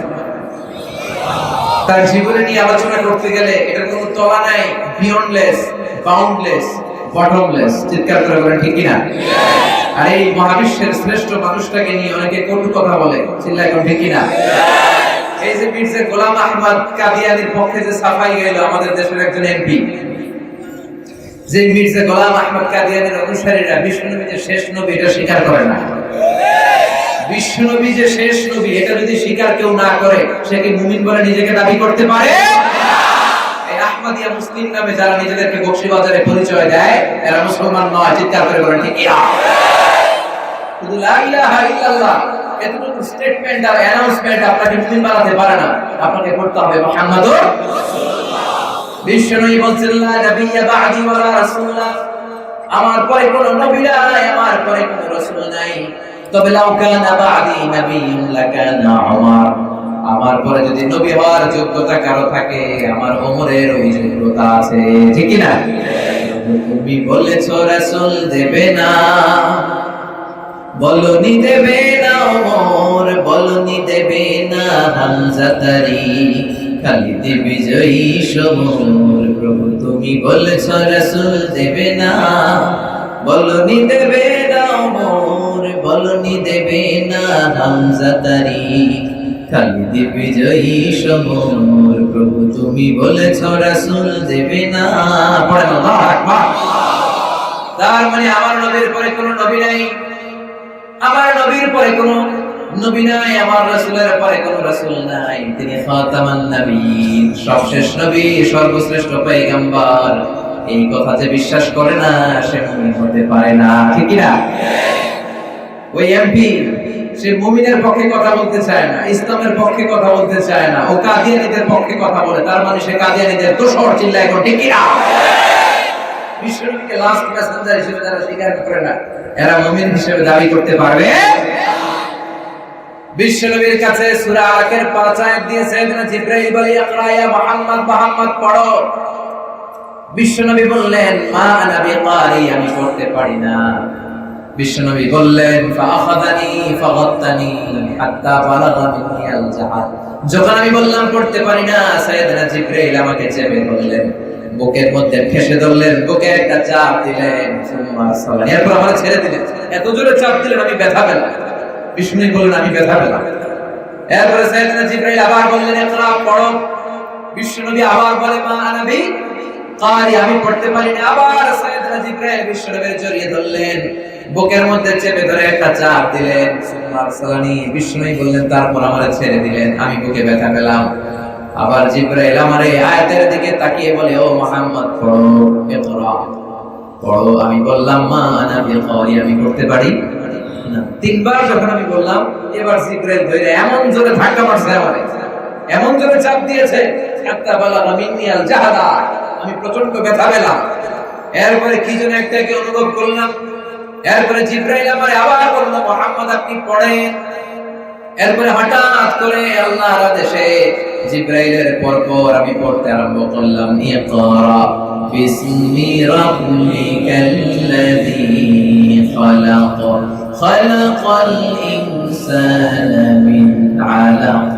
তার জীবনে নিয়ে আলোচনা করতে গেলে এটা কোনো তলা নাই, বিয়ন্ডলেস, বাউন্ডলেস, বটমলেস। চিৎকার করে বলেন ঠিক কি না? আর এই মহাবিশ্বের শ্রেষ্ঠ মানুষটাকে নিয়ে অনেকে কটু কথা বলে, চিল্লায় কোন ঠিক কি না? এই যে মির্জা গোলাম আহমদ কাদিয়ানির পক্ষে যে সাফাই গাইলো আমাদের দেশের একজন এমপি, যে মির্জা গোলাম আহমদ কাদিয়ানির অনুসারীরা বিশ্বনবী যে শেষ নবী এটা স্বীকার করে না। বিশ্বনবী যে শেষ নবী এটা যদি স্বীকার কেউ না করে, সে কি মুমিন বলে নিজেকে দাবি করতে পারে? এই আহমদিয়া মুসলিম নামে যারা নিজেদেরকে বকশিবাজারে পরিচয় দেয়, এরা মুসলমান নয়। চিৎকার করে বলেন ঠিক কি না? শুধু লা ইলাহা ইল্লাল্লাহ এতটুকু স্টেটমেন্ট আর অ্যানাউন্সমেন্ট আপনাকে মুমিন বানাতে পারে না। আপনাকে করতে হবে মুহাম্মাদুর রাসূলুল্লাহ। বিশ্বনবী বলেন লা নাবিয়্যা বা'দি ওয়া লা রাসূলুল্লাহ, আমার পরে কোনো নবী নাই, আমার পরে কোনো রাসূল নাই। তবে লাউ কানা বা'দি নাবিয়্যুন লাকানা উমর, আমার পরে যদি নবী হওয়ার যোগ্যতা কারো থাকে, আমার ওমরের ওই যোগ্যতা আছে। ঠিক কি না? তুমি বলেছো রাসূল দেবে না, বলনি দেবে না ওমর, বলনি দেবে না হামজা তারি, খালিদ বিজয়ী সমর। প্রভু তুমি বলেছো রাসূল দেবে না, বলনি দেবে না ওমর, বলনি দেবে না হামজা তারি, খালিদ বিজয়ী সমর। প্রভু তুমি বলেছো রাসূল দেবে না। পড়েন আল্লাহু আকবার। তার মানে আমার নবীর পরে কোনো নবী নাই, আমার নবীর পরে কোনো নবী নাই, আমার রাসূলের পরে কোনো রাসূল নাই। তিনি খাতামান নবীয়্যিন, সর্বশেষ নবী, সর্বশ্রেষ্ঠ পয়গম্বর। এই কথা যে বিশ্বাস করে না সে মুমিন হতে পারে না। ঠিক কি না? ওই এমপি সে মুমিনের পক্ষে কথা বলতে চায় না, ইসলামের পক্ষে কথা বলতে চায় না, ও কাদিয়ানীদের পক্ষে কথা বলে। তার মানে সে কাদিয়ানীদের দোসর। চিল্লায় কোন ঠিক কি না? বিশ্বনবীকে লাস্ট মেসেঞ্জার হিসেবে যারা স্বীকার করে না, এরা মুমিন হিসেবে দাবি করতে পারবে? বিশ্বনবীর কাছে সূরা আলাকের 5 আয়াত দিয়ে সাইয়েদনা জিবরাইল বলে ইকরা ইয়া মুহাম্মদ, মুহাম্মদ পড়ো। বিশ্বনবী বললেন মা আনা বিকারি, আমি পড়তে পারি না। বিশ্বনবী বললেন ফাআখাযানি ফাগাত্তানি হাত্তা বালাগা মিন্নি আল জাহাদ, যখন আমি বললাম পড়তে পারি না, সাইয়েদনা জিবরাইল আমাকে চেপে ধরলেন, বুকের মধ্যে ঠেসে ধরলেন, বুকে একটা চাপ দিলেন, এরপর আমার ছেড়ে দিলেন। এত জোরে চাপ দিলেন আমি ব্যথা পেলাম। বিষ্ণু বললেন আমি ব্যথা পেলাম। এরপরে সাইয়েদনা জিবরাইল আবার বললেন ইকরা পড়ো। বিশ্বনবী আবার বলে মা আনা বি কারি, আমি পড়তে পারি না। আবার সাইয়েদনা জিবরাইল বিশ্বনবীর জড়িয়ে ধরলেন, বুকের মধ্যে চেপে ধরে একটা চাপ দিলেন। বিষ্ণু বললেন তারপর আমারে ছেড়ে দিলেন, আমি বুকে ব্যথা পেলাম। আবার জিবরাইল আমার এই আয়াতের দিকে তাকিয়ে বলে ও মুহাম্মদ পড়ো, ইকরা পড়ো। আমি বললাম মা আনা বিকারি, আমি পড়তে পারি না। তিনবার যখন আমি বললাম, এবার জিবরাইল ধরে এমন জোরে ধাক্কা মারছে আমারে, এমন জোরে চাপ দিয়েছে, হাত্তা বালাগা মিন্নি আল জাহাদা, আমি প্রচন্ড ব্যথা পেলাম। এরপরে কি যেন একটাকে অনুভব করলাম। এরপরে জিবরাইল আমারে আবার বলল মুহাম্মদ আপনি পড়েন। এরপরে হঠাৎ করে আল্লাহর আদেশে জিবরাইলের পরপর আমি পড়তে আরম্ভ করলাম ইকরা বিসমি রাব্বিকাল্লাযী খালাক খালাকাল ইনসানা মিন আলাক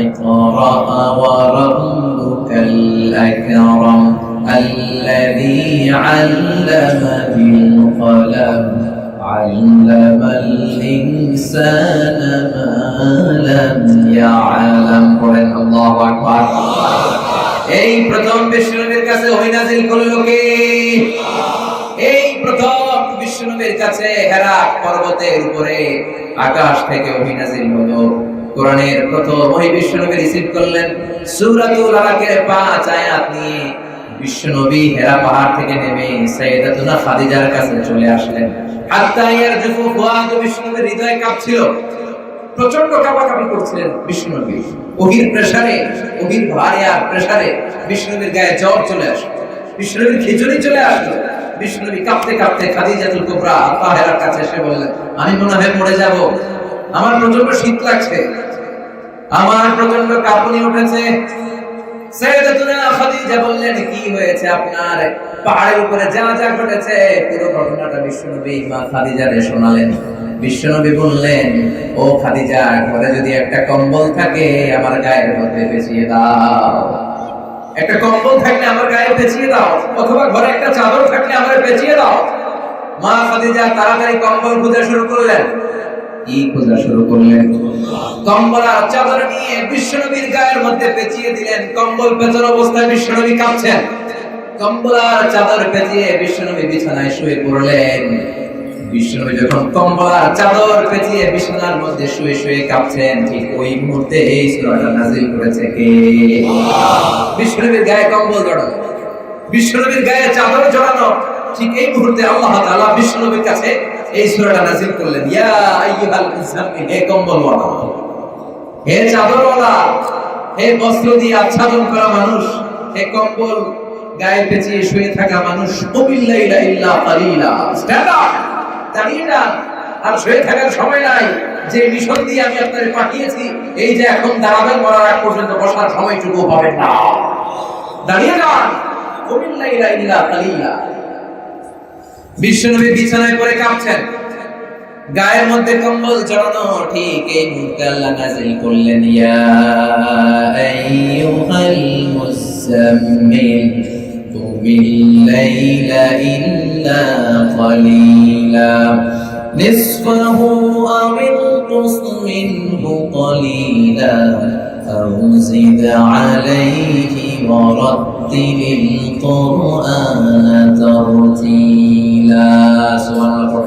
ইকরা ওয়া রাব্বুকাল আকরাম الذي علم بالقلم علم الإنسان ما لم يعلم الله أكبر এই প্রথম বিশ্বনবীর কাছে ওহী নাযিল করলো কে? এই প্রথম বিশ্বনবীর কাছে হেরা পর্বতের উপরে আকাশ থেকে ওহী নাযিল হলো। কোরআনের প্রথম ওহী বিশ্বনবী রিসিভ করলেন। সূরাতুল আলাকের 5 আয়াত নিয়ে বিশ্বনবী হেরা পাহাড় থেকে নেমে সাইয়েদাতুনা খাদিজার কাছে চলে আসলেন। হাত্তা ইয়ারজুফু ফুয়াদ, বিষ্ণুনবীর হৃদয় কাঁপছিল, প্রচন্ড কাঁপাকাঁপি করছিলেন বিষ্ণুনবী। ওহির প্রেসারে, ওহির ভারে আর প্রেসারে বিষ্ণুনবীর গায়ে জ্বর চলে আসলো, বিষ্ণুনবীর খিচুড়ি চলে আসলো। বিষ্ণুনবী কাঁপতে কাঁপতে খাদিজাতুল কুবরা তাহেরার কাছে এসে বললেন, আমি মনে হয় মরে যাব, আমার প্রচন্ড শীত লাগছে, আমার প্রচন্ড কাঁপুনি উঠেছে। সাইয়েদাতুনা খাদিজা বললেন, কি হয়েছে আপনার? পাহাড়ের উপরে যা যা ঘটেছে পুরো ঘটনাটা বিশ্বনবী মা খাদিজারে শোনালেন। বিশ্বনবী বললেন, ও খাদিজা, ঘরে যদি একটা কম্বল থাকে আমার গায়ের মধ্যে পেঁচিয়ে দাও, একটা কম্বল থাকলে আমার গায়ে পেঁচিয়ে দাও, অথবা ঘরে একটা চাদর থাকলে আমার পেঁচিয়ে দাও। মা খাদিজা তাড়াতাড়ি কম্বল খোঁজা শুরু করলেন। কি খোঁজা শুরু করলেন? কম্বল আর চাদর নিয়ে বিশ্বনবীর গায়ের মধ্যে পেঁচিয়ে দিলেন। কম্বল পেঁচানো অবস্থায় বিশ্বনবী কাঁপছেন। কম্বল আর চাদর পেঁচিয়ে বিশ্বনবী বিছানায় শুয়ে পড়লেন। বিশ্বনবী যখন কম্বল আর চাদর পেঁচিয়ে বিছানার মধ্যে শুয়ে শুয়ে কাঁপছেন, ঠিক ওই মুহূর্তে এই সূরাটা নাযিল করেছে কে? বিশ্বনবীর গায়ে কম্বল জড়ানো, বিশ্বনবীর গায়ে চাদর জড়ানো, ঠিক এই মুহূর্তে আল্লাহ তাআলা বিশ্বনবীর কাছে এই সূরাটা নাযিল করলেন। ইয়া আইয়ুহাল মুযাম্মিল, হে কম্বলওয়ালা, হে চাদরওয়ালা, হে বস্ত্র দিয়ে আচ্ছাদন করা মানুষ, হে কম্বল গায়ে পেঁচিয়ে শুয়ে থাকা মানুষ, কুমিল লাইলা ইল্লা কালিলা, স্ট্যান্ড আপ, দাঁড়িয়ে যান, আর শুয়ে থাকার সময় নাই। যে মিশন দিয়ে আমি আপনাদের পাঠিয়েছি, এই যে এখন দাঁড়াবেন, মরার আগ পর্যন্ত বসার সময়টুকু পাবেন না, দাঁড়িয়ে যান, কুমিল লাইলা ইল্লা কালিলা। বিশ্বনবী বিছানায় পড়ে কাঁপছেন, গায়ের মধ্যে কম্বল জড়ানো। ঠিক এই মুহূর্তে আল্লাহ নাযিল করলেন, ইয়া আইয়ুহাল মুযাম্মিল কুমিল লাইলা ইল্লা কালিলা নিসফাহু আও ইনকুস মিনহু কালিলা আও জিদ আলাইহি ওয়া রাত্তিলিল কুরআনা তারতিলা। সুবহানাল্লাহ।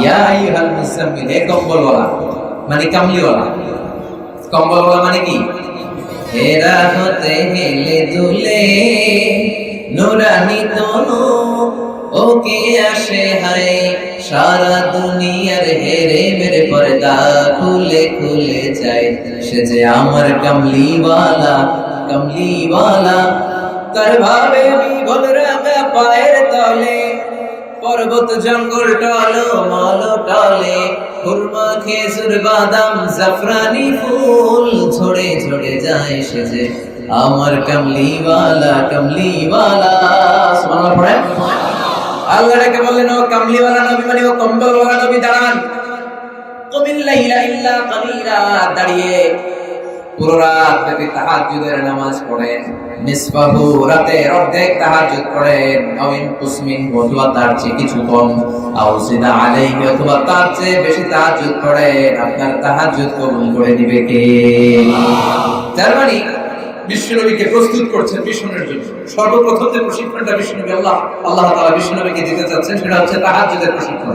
ইয়া আইয়ুহাল মুযাম্মিল, হে কম্বলওয়ালা, মানে কামলিওয়ালা। কম্বলওয়ালা মানে কি? হে রাহতে হেলে দুলে নুরানি তনু, ওকে আসে হায় সারা দুনিয়ার হেরে মেরে পর্দা খুলে খুলে যায়, সে যে আমার কামলিওয়ালা, কামলিওয়ালা। তার ভাবে বিভোর রাঙা পায়ের তলে, পর্বত জঙ্গল টলো মল টলে, খুরমা খেজুর বাদাম জাফরানি ফুল ঝরে ঝরে যায়, সে যে আমার কামলিওয়ালা, কামলিওয়ালা। সুবহানাল্লাহ পড়েন। আল্লাহ ডেকে বললেন, ও কামলিওয়ালা নবী, মানে ও কম্বলওয়ালা নবী, দাঁড়ান। কুমিল লাইলা ইল্লা কালিলা, দাঁড়িয়ে পুরো রাত ব্যাপী তাহাজ্জুদের নামাজ পড়েন। নিসফাহু, রাতের অর্ধেক তাহাজ্জুদ পড়েন। আও ইনকুস মিনহু, অথবা তার চেয়ে কিছু কম। আও জিদা আলাইহি, অথবা তার চেয়ে বেশি তাহাজ্জুদ পড়েন। আপনার তাহাজ্জুদ কবুল করে দিবে কে? তার মানে বিশ্বনবীকে প্রস্তুত করছেন মিশনের জন্য। সর্বপ্রথম যে প্রশিক্ষণটা বিশ্বনবী আল্লাহ তাআলা বিশ্বনবীকে দিতে চাচ্ছেন, সেটা হচ্ছে তাহাজ্জুদের প্রশিক্ষণ।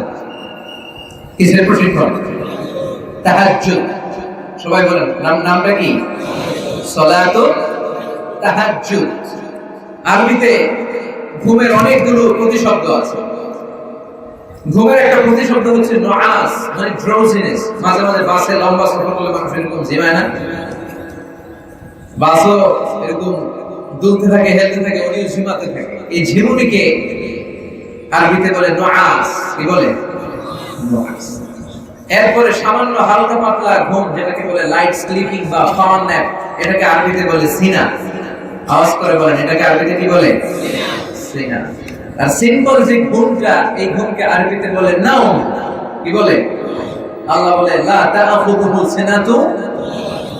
কিসের প্রশিক্ষণ? তাহাজ্জুদ। সবাই বলেন, নামটা কি? সালাতু তাহাজ্জুদ। আরবিতে ঘুমের অনেকগুলো প্রতিশব্দ আছে। ঘুমের একটা প্রতিশব্দ হচ্ছে নুআস, মানে ড্রাউজিনেস। মাঝে মাঝে বাসে লম্বা সফর করলে মানুষ এরকম ঝিমায় না? বাসও এরকম দুলতে থাকে, হেলতে থাকে, উনিও ঝিমাতে থাকে। এই ঝিমুনিকে আরবিতে বলে নুআস। কি বলে? নুআস। এরপরে সামান্য হালকা পাতলা ঘুম, যেটাকে বলে লাইট স্লিপিং বা পাওয়ার ন্যাপ, এটাকে আরবিতে বলে সিনা। আওয়াজ করে বলেন, এটাকে আরবিতে কি বলে? সিনা। আর সিম্পল যে ঘুমটা, এই ঘুমকে আরবিতে বলে নাওম। কি বলে? আল্লাহ বলে, লা তাআখুযুহু সিনাতু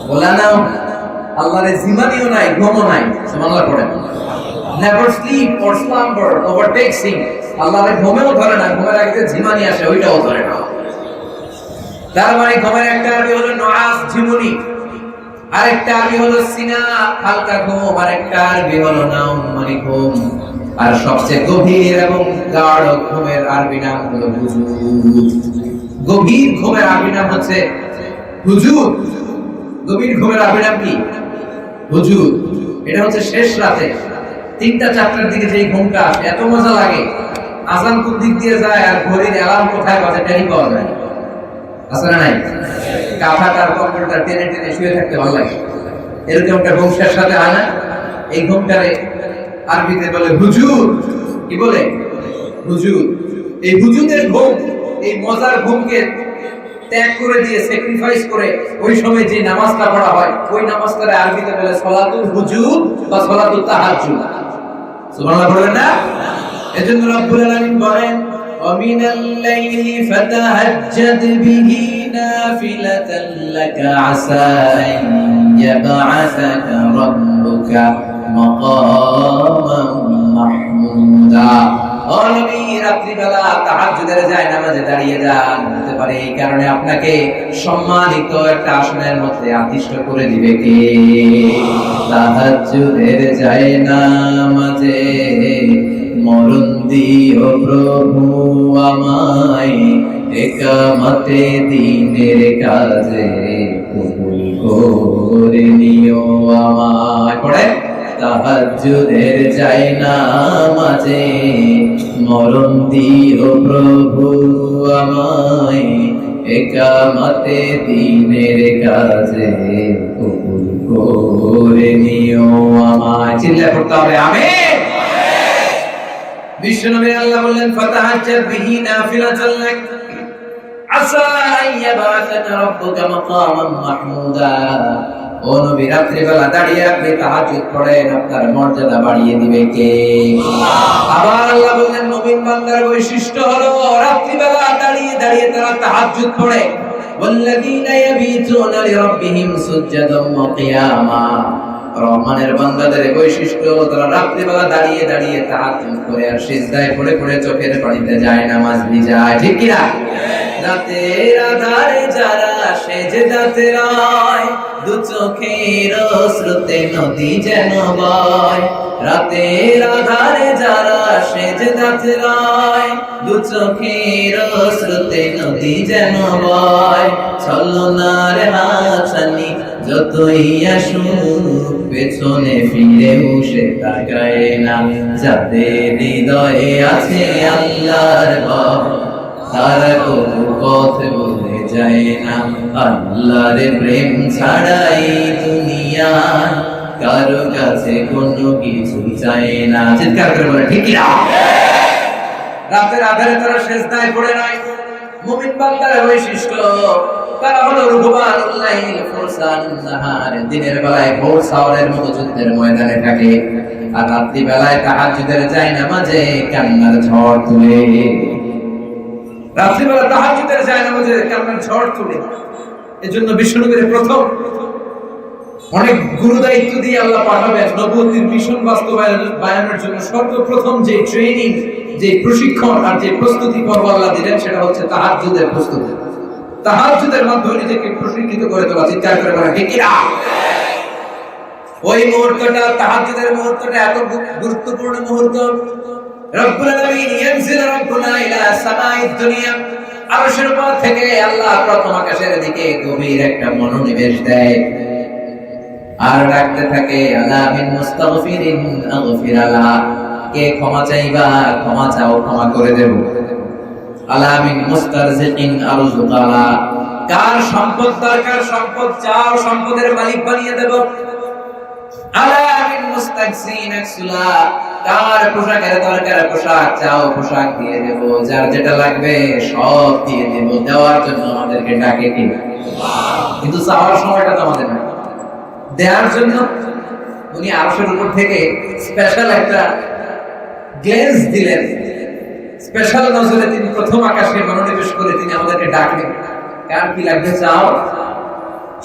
ওয়ালা নাওম। আল্লাহর জিমানিও নাই, ঘুমও নাই। সুবহানাল্লাহ পড়েন। Never sleep or slumber overtakes him. আল্লাহর ঘুমেও ধরে না, ঘুমের আগে জিমানি আসে, ওইটাও ধরে না। তার মানে ঘুমের একটা আরবি হলো নুআস, ঝিমুনি। আরেকটা আরবি হলো সিনা, হালকা ঘুম। আরেকটা আরবি হলো নাওম, মানে ঘুম। আর সবচেয়ে গভীর এবং গাঢ় ঘুমের আরবি নাম হলো হুজুদ। গভীর ঘুমের আরবি নাম হচ্ছে হুজুদ। গভীর ঘুমের আরবি নাম কি? হুজুদ। এটা হচ্ছে শেষ রাতে 3টা 4টার দিকে যে ঘুমটা আসে, এত মজা লাগে। আজান কোন দিক দিয়ে যায় আর ঘড়ির অ্যালার্ম কোথায় বাজে টেরি পাওয়া যায়, আছে না নাই? কাঁথাটার কম্পিউটার টেনে টেনে শুয়ে থাকতে ভালো লাগে, এরকম একটা বংশের সাথে হয় না? এই ঘুমটারে আরবিতে বলে হুজুর। কি বলে? হুজুর। এই হুজুরের ঘুম, এই মজার ঘুমকে ত্যাগ করে দিয়ে স্যাক্রিফাইস করে ওই সময় যে নামাজটা পড়া হয় ওই নামাজটারে আরবিতে বলে সালাতুল হুজুর বা সালাতুল তাহাজ্জুদ। সুবহানাল্লাহ বলেন না? এজন্য রব্বুল আলামিন বলেন وَمِنَ اللَّيْلِ فَتَهَجَّدْ بِهِ نَافِلَةً لَكَ عَسَى أَن يَبْعَثَكَ رَبُّكَ مَقَامًا مَحْمُودًا। ও নবী, রাত্রিবেলা তাহাজ্জুদের নামাজে দাঁড়িয়ে যান, হতে পারে এই কারণে আপনাকে সম্মানিত একটা আসনের মধ্যে আদিষ্ট করে দিবে কে? তাহাজ্জুদের নামাজে মরণ দিও প্রভু আমায়, একামতে দিনের কাজে কবুল করে নিও আমায়। পড়ে তাহাজ্জুদের নামাজে মরণ দিও প্রভু আমায়, একামতে দিনের কাজে কবুল করে নিও আমায়। চিল্লায় পড়তে হবে আমিন। বিশ্বনবী আল্লাহ বললেন ফাতাহাজ্জাদ বিহি নাফিলাতান লাক আসা আইয়াবাসাকা রাব্বুকা মাকামান মাহমুদা। ও নবী, রাত্রিবেলা দাঁড়িয়ে আপনি তাহাজ্জুদ পড়েন, আপনার মর্যাদা বাড়িয়ে দিবে কে? আবার আল্লাহ বললেন মুমিন বান্দার বৈশিষ্ট্য হলো রাত্রিবেলা দাঁড়িয়ে দাঁড়িয়ে তারা তাহাজ্জুদ পড়ে। ওয়াল্লাযীনা ইয়াবিতুনা লিরাব্বিহিম সুজদান ওয়া কিয়ামা। রহমানের বান্দাদের বৈশিষ্ট্য, তারা রাত্রিবেলা দাঁড়িয়ে দাঁড়িয়ে তাহাজ্জুদ করে আর সিজদায় পড়ে পড়ে চোখের পানিতে যায় নামাজ ভিজায়। ঠিক কি না? রাতের আধারে যারা সেজদাতে রয়, দু চোখের স্রোতে নদী যেন বয়। রাতের আধারে যারা সেজদাতে রয়, দু চোখের স্রোতে নদী যেন বয়। ছলনার হাতছানি যতই আসুক পেছনে ফিরেও সে তাকায় না। যাদের হৃদয়ে আছে আল্লাহর ভয়, তারা কোনো পথ ভুলে যায় না। আল্লাহর প্রেম ছাড়াই দুনিয়ায় কারো কাছে কোনো কিছু চায় না। চিৎকার করে বলে ঠিক না? রাতের আধারে তারা সিজদায় পড়ে নাই। মুমিন বান্দার বৈশিষ্ট্য, তারা হলো রুহবানুল লাইল ফুরসানুন নাহার। দিনের বেলায় ভোর সাওয়ারের মতো যুদ্ধের ময়দানে থাকে, আর রাত্রি বেলায় তাহাজ্জুদের নামাজে কান্নার ঝড় তুলে। রাত্রিবেলা তাহাজ্জুদের নামাজে কান্নার ঝড় তুলে। এজন্য বিশ্বনবীর প্রথম অনেক গুরু দায়িত্ব দিয়ে আল্লাহ পাঠাবেন নবুয়তের মিশন বাস্তবায়নের জন্য সর্বপ্রথম যে ট্রেনিং, যে প্রশিক্ষণ আর যে প্রস্তুতি পর্ব আল্লাহ দিলেন সেটা হচ্ছে তাহাজ্জুদের প্রস্তুতি। তাহাজ্জুদের মাধ্যমে নিজেকে প্রশিক্ষিত করে তোলা। চিৎকার করে বলা ঠিক না? ওই মুহূর্তটা, তাহাজ্জুদের মুহূর্তটা এত গুরুত্বপূর্ণ মুহূর্ত। রব্বুল আলামিন ইয়ানজিলু রাব্বুনা ইলা সামাঈদ দুনিয়া, আরশের উপর থেকে আল্লাহ প্রথম আকাশের দিকে গভীর একটা মনোনিবেশ দেয় আর ডাকতে থাকে আলা মিন মুস্তাগফিরিন আগফির আলা। কে ক্ষমা চাইবা? ক্ষমা চাও, ক্ষমা করে দেব। আলা মিন মুস্তারজিকিন আরযুকালা। কার সম্পদ দরকার? সম্পদ চাও, সম্পদের মালিক বানিয়ে দেব। আলা মিন মুস্তাকসিন আকসুলা। কার পোশাকের দরকার? পোশাক চাও, পোশাক দিয়ে দেব। যার যেটা লাগবে সব দিয়ে দেব। দেওয়ার জন্য আমাদেরকে ডাকে কে? কিন্তু চাওয়ার সময়টা তো আমাদের না। দেওয়ার জন্য উনি আরশের উপর থেকে স্পেশাল একটা গ্লেন্স দিলেন, স্পেশাল নজরে তিনি প্রথম আকাশে মনোনিবেশ করে তিনি আমাদেরকে ডাকলেন। কার কি লাগবে? চাও।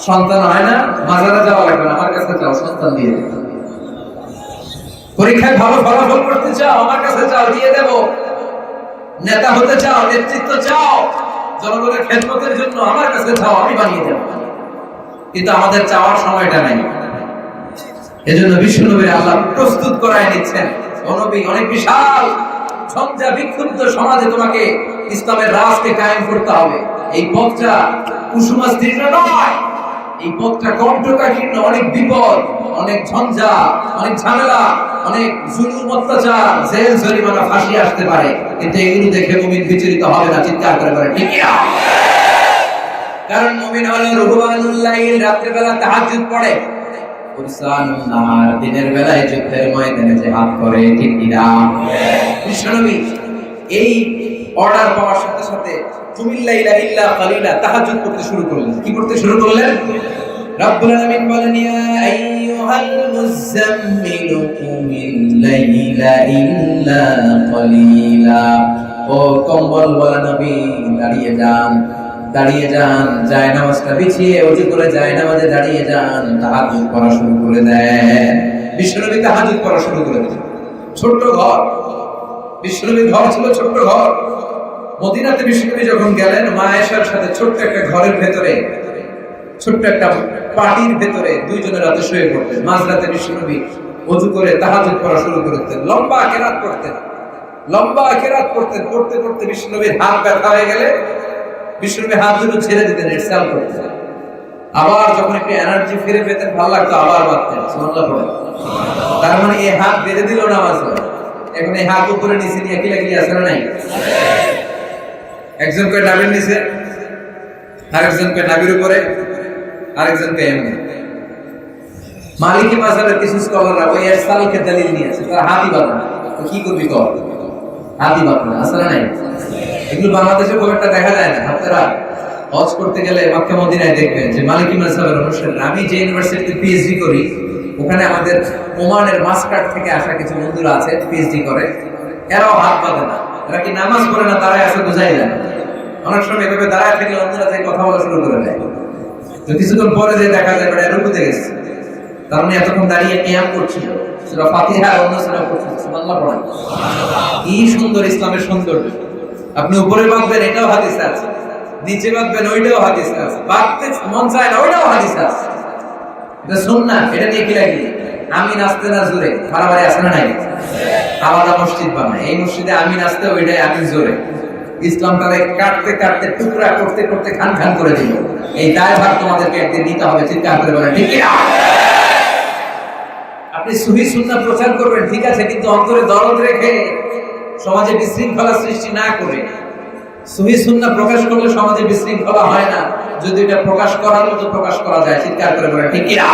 সন্তান হয় না, মাজারে যাওয়া লাগবে না, আমার কাছে চাও, সন্তান দিয়ে দেব। পরীক্ষায় ভালো ফলাফল করতে চাও, আমার কাছে চাও, দিয়ে দেব। নেতা হতে চাও, নেতৃত্ব চাও, জনগণের খেদমতের জন্য আমার কাছে চাও, আমি বানিয়ে দেব। কিন্তু আমাদের চাওয়ার সময়টা নাই। এজন্য বিশ্বনবীর আল্লাহ প্রস্তুত করায় নিচ্ছেন। ও নবী, অনেক বিশাল ঝঞ্ঝা বিক্ষুব্ধ সমাজে তোমাকে ইসলামের রাজকে কায়েম করতে হবে। এই পথটা কুসুমাস্তীর্ণ নয়, এই পথটা কণ্ঠকাঠিন্য, অনেক বিপদ, অনেক ঝঞ্ঝা, অনেক ঝামেলা, অনেক জুলুম অত্যাচার, জেল জরিমানা, ফাঁসি আসতে পারে, কিন্তু এগুলো দেখে মুমিন বিচলিত হবে না, চিৎকার করে বলে ঠিক না। কারণ মুমিন হলো রুহবানুল লাইল, রাতের বেলা তাহাজ্জুদ পড়ে, ফুরসানুন নাহার, দিনের বেলায় যুদ্ধের ময়দানে জিহাদ করে, ঠিক না। বিশ্বনবী এই অর্ডার পাওয়ার সাথে সাথে কুমিল লাইলা ইল্লা কালিলা তাহাজ্জুদ করতে শুরু করলেন। কি করতে শুরু করলেন? রব্বুল আলামিন বলেন, ইয়া আইয়ুহাল মুযাম্মিলু কুমিল লাইলা ইল্লা কালিলা। ও কম্বল ওয়ালা নবী, দাঁড়িয়ে যান, দাঁড়িয়ে যান, জায়নামাজটা বিছিয়ে ওযু করে জায়নামাজে দাঁড়িয়ে যান, তাহাজ্জুদ করা শুরু করে দেন। বিশ্বনবী তাহাজ্জুদ করা শুরু করে দিলেন। ছোট্ট ঘর, বিশ্বনবীর ঘর ছিল ছোট্ট ঘর। মদিনাতে বিশ্বনবী যখন গেলেন, মা আয়েশার সাথে ছোট্ট একটা ঘরের ভেতরে, ছোট্ট একটা পাটির ভেতরে দুইজনে রাতে শুয়ে পড়তেন। মাঝরাতে বিশ্বনবী ওযু করে তাহাজ্জুদ করা শুরু করতেন, লম্বা কেরাত পড়তেন, লম্বা কেরাত পড়তেন। পড়তে পড়তে বিশ্বনবীর হাত ব্যথা হয়ে গেলে বিশ্বনবী হাত দুটো ছেড়ে দিতেন, ইরসাল করতেন। আবার যখন একটু এনার্জি ফিরে পেতেন, ভালো লাগতো, আবার বাঁধতেন। সুবহানাল্লাহ পড়েন। তার মানে এই হাত বেঁধে দিল নামাজে। এখন এই হাত উপরে নিচে নিয়ে কিলাকিলি আছে না নাই? একজন কয় নাভির নিচে, আরেকজন কয় নাভির উপরে, আরেকজন কয় এমনি। মালিকি মাযহাবের কিছু স্কলাররা ওই ইরসালকে দলিল নিয়েছে, তারা হাতই বাঁধে না। তো কি করবি কর, হাতই বাঁধে না, আছে না নাই? এগুলো বাংলাদেশে খুব একটা দেখা যায় না। আপনারা হজ করতে গেলে মক্কা মদিনায় দেখবেন যে মালিকি মাযহাবের অনুসারী। আমি যে ইউনিভার্সিটিতে পিএইচডি করি, ওখানে আমাদের ওমানের মাসকাট থেকে আসা কিছু বন্ধুরা আছে, পিএইচডি করে, এরাও হাত বাঁধে না। এরা কি নামাজ পড়ে না, দাঁড়ায় আসে বোঝাই যায় না। অনেক সময় এভাবে দাঁড়ায় থেকে অন্যরা যে কথা বলা শুরু করে দেয়, তো কিছুক্ষণ পরে যে দেখা যায় বেড়া রুকুতে গেছে, তার মানে এতক্ষণ দাঁড়িয়ে কিয়াম করছিল, সূরা ফাতিহা আর অন্য সূরা পড়ছিল। সুবহানাল্লাহ পড়েন। কি সুন্দর ইসলামের সৌন্দর্য! আপনি উপরে বাঁধবেন, এটাও হাদিসে আছে, নিচে বাঁধবেন, ওইটাও হাদিসে আছে, বাঁধতে মন চায় না, ওইটাও হাদিসে আছে। এটা সুন্নাহ, এটা নিয়ে কি লাগি? আমি নাচতে না জোরে, বাড়াবাড়ি আছে না নাই? আলাদা মসজিদ বানায়, এই মসজিদে আমি নাচতে, ওইটাই আমি জোরে। ইসলামটাকে কাটতে কাটতে, টুকরা করতে করতে খান খান করে দিল। এই দায়ভার তোমাদেরকে একদিন নিতে হবে, চিৎকার করে বলেন ঠিক না। আপনি সহিহ সুন্নাহ প্রচার করবেন, ঠিক আছে, কিন্তু অন্তরে দরদ রেখে, সমাজে বিশৃঙ্খলা সৃষ্টি না করে। সহিহ সুন্নাহ প্রকাশ করলে সমাজে বিশৃঙ্খলা হয় না, যদি এটা প্রকাশ করার মতো প্রকাশ করা যায়, চিৎকার করে বলেন ঠিক না।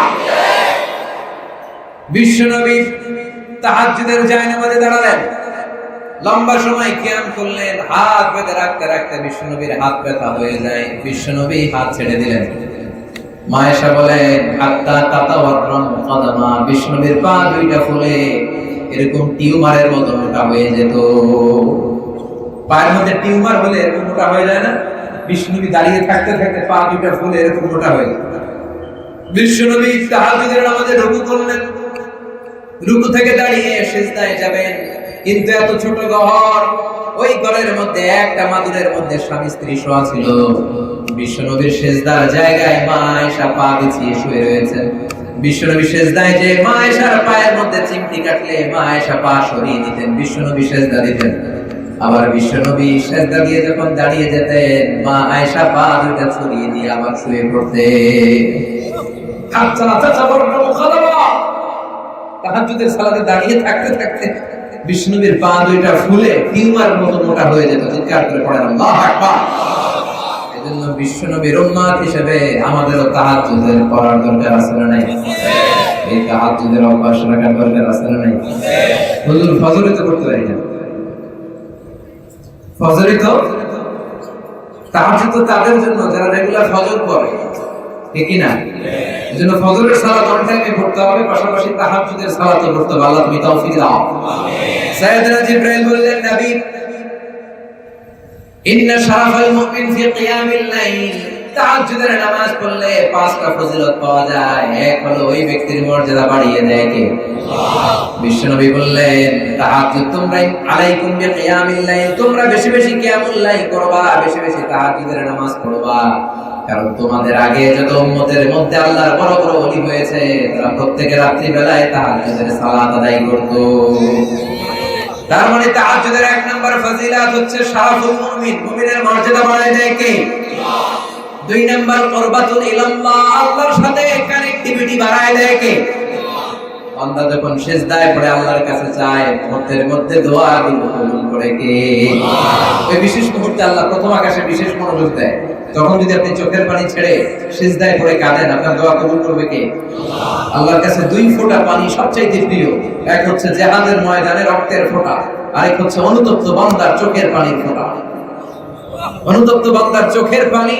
বিশ্বনবী তাহাজ্জুদের জায়নামাজে দাঁড়ালেন, লম্বা সময় কিয়াম করলেন, হাত বেঁধে রাখতে রাখতে বিশ্বনবীর হাত ব্যথা হয়ে যায়। বিশ্বনবী হাত ছেড়ে দিলেন। মা আয়েশা বলেন, হাত্তা তাতাওয়াররাম কদামা, বিশ্বনবীর পা দুইটা ফুলে এরকম টিউমারের মতো মোটা হয়ে যেত। পায়ের মধ্যে টিউমার হলে এরকম মোটা হয়ে যায় না? বিশ্বনবী দাঁড়িয়ে থাকতে থাকতে পা দুইটা ফুলে এরকম মোটা হয়ে যায়। বিশ্বনবী তাহাজ্জুদের নামাজে রুকু করলেন, রুকু থেকে দাঁড়িয়ে সিজদায় যাবেন, কিন্তু এত ছোট ঘর, ওই ঘরের মধ্যে একটা মাদুরের মধ্যে স্বামী স্ত্রী শোয়া ছিল। বিশ্বনবীর সিজদার জায়গায় মা আয়েশা পা বিছিয়ে শুয়ে রয়েছেন। বিশ্বনবী সিজদায় যে মা আয়েশার পায়ের মধ্যে চিমটি কাটলে মা আয়েশা পা সরিয়ে দিতেন, বিশ্বনবী সিজদা দিতেন। আবার বিশ্বনবী সিজদা দিয়ে যখন দাঁড়িয়ে যেতেন, মা আয়েশা পা দুইটা ছড়িয়ে দিয়ে আবার শুয়ে পড়তেন। তাহাজ্জুদের সালাতে দাঁড়িয়ে থাকতে থাকতে বিশ্বনবীর পা দুইটা ফুলে টিউমার মতো মোটা হয়ে যেত। চিৎকার করে পড়েন আল্লাহু আকবার। এজন্য বিশ্বনবীর উম্মত হিসেবে আমাদেরও তাহাজ্জুদের পড়ার দরকার আছে না নাই? এই তাহাজ্জুদের অভ্যাস রাখার দরকার আছে না নাই? হুজুর ফজরে তো করতে পারি না, ফজরে তো তাহাজ্জুদ তো তাদের জন্য যারা রেগুলার ফজর পড়ে, ঠিক কি না? এজন্য ফজরের সালাত অন টাইমে পড়তে হবে, পাশাপাশি তাহাজ্জুদের সালাতও পড়তে হবে। আল্লাহ তুমি তৌফিক দাও। আমিন। সাইয়েদনা জিবরাইল বললেন, নবী, ইন্না শারাফাল মুমিন ফি কিয়ামিল লাইল, তাহাজ্জুদের নামাজ পড়লে পাঁচটা ফজিলত পাওয়া যায়। এক হলো ওই ব্যক্তির মর্যাদা বাড়িয়ে দেয় কে? আল্লাহ। বিশ্বনবী বললেন, তাহাজ্জুদ তোমরা আলাইকুম বি কিয়ামিল লাইল, তোমরা বেশি বেশি কিয়ামুল লাইল করবা, বেশি বেশি তাহাজ্জুদের নামাজ পড়বা। কারণ তোমাদের আগে যত উম্মতের মধ্যে আল্লাহর বড় বড় ওলি হয়েছে, তারা প্রত্যেকে রাত্রি বেলায় তাহাজ্জুদের সালাত আদায় করত। তার মানে তাহাজ্জুদের এক নাম্বার ফজিলত হচ্ছে শারাফুল মুমিন, মুমিনের মর্যাদা বাড়ায় দেয় কে? আল্লাহ। দুই নাম্বার কুরবাতুন ইলাল্লাহ, আল্লাহর সাথে কানেক্টিভিটি বাড়ায় দেয় কে? বান্দা যখন সিজদায় পড়ে আল্লাহর কাছে যায়, মুহূর্তের মধ্যে দোয়াগুলো কবুল করে কে? ওই বিশেষ মুহূর্তে আল্লাহ প্রথম আকাশে বিশেষ মনোযোগ দেয়। তখন যদি আপনি চোখের পানি ছেড়ে সিজদায় পড়ে কাঁদেন, আপনার দোয়া কবুল করবে কে? আল্লাহর কাছে দুই ফোঁটা পানি সবচাইতে প্রিয়। এক হচ্ছে জিহাদের ময়দানে রক্তের ফোঁটা, আরেক হচ্ছে অনুতপ্ত বান্দার চোখের পানির ফোঁটা। অনুতপ্ত বান্দার চোখের পানি,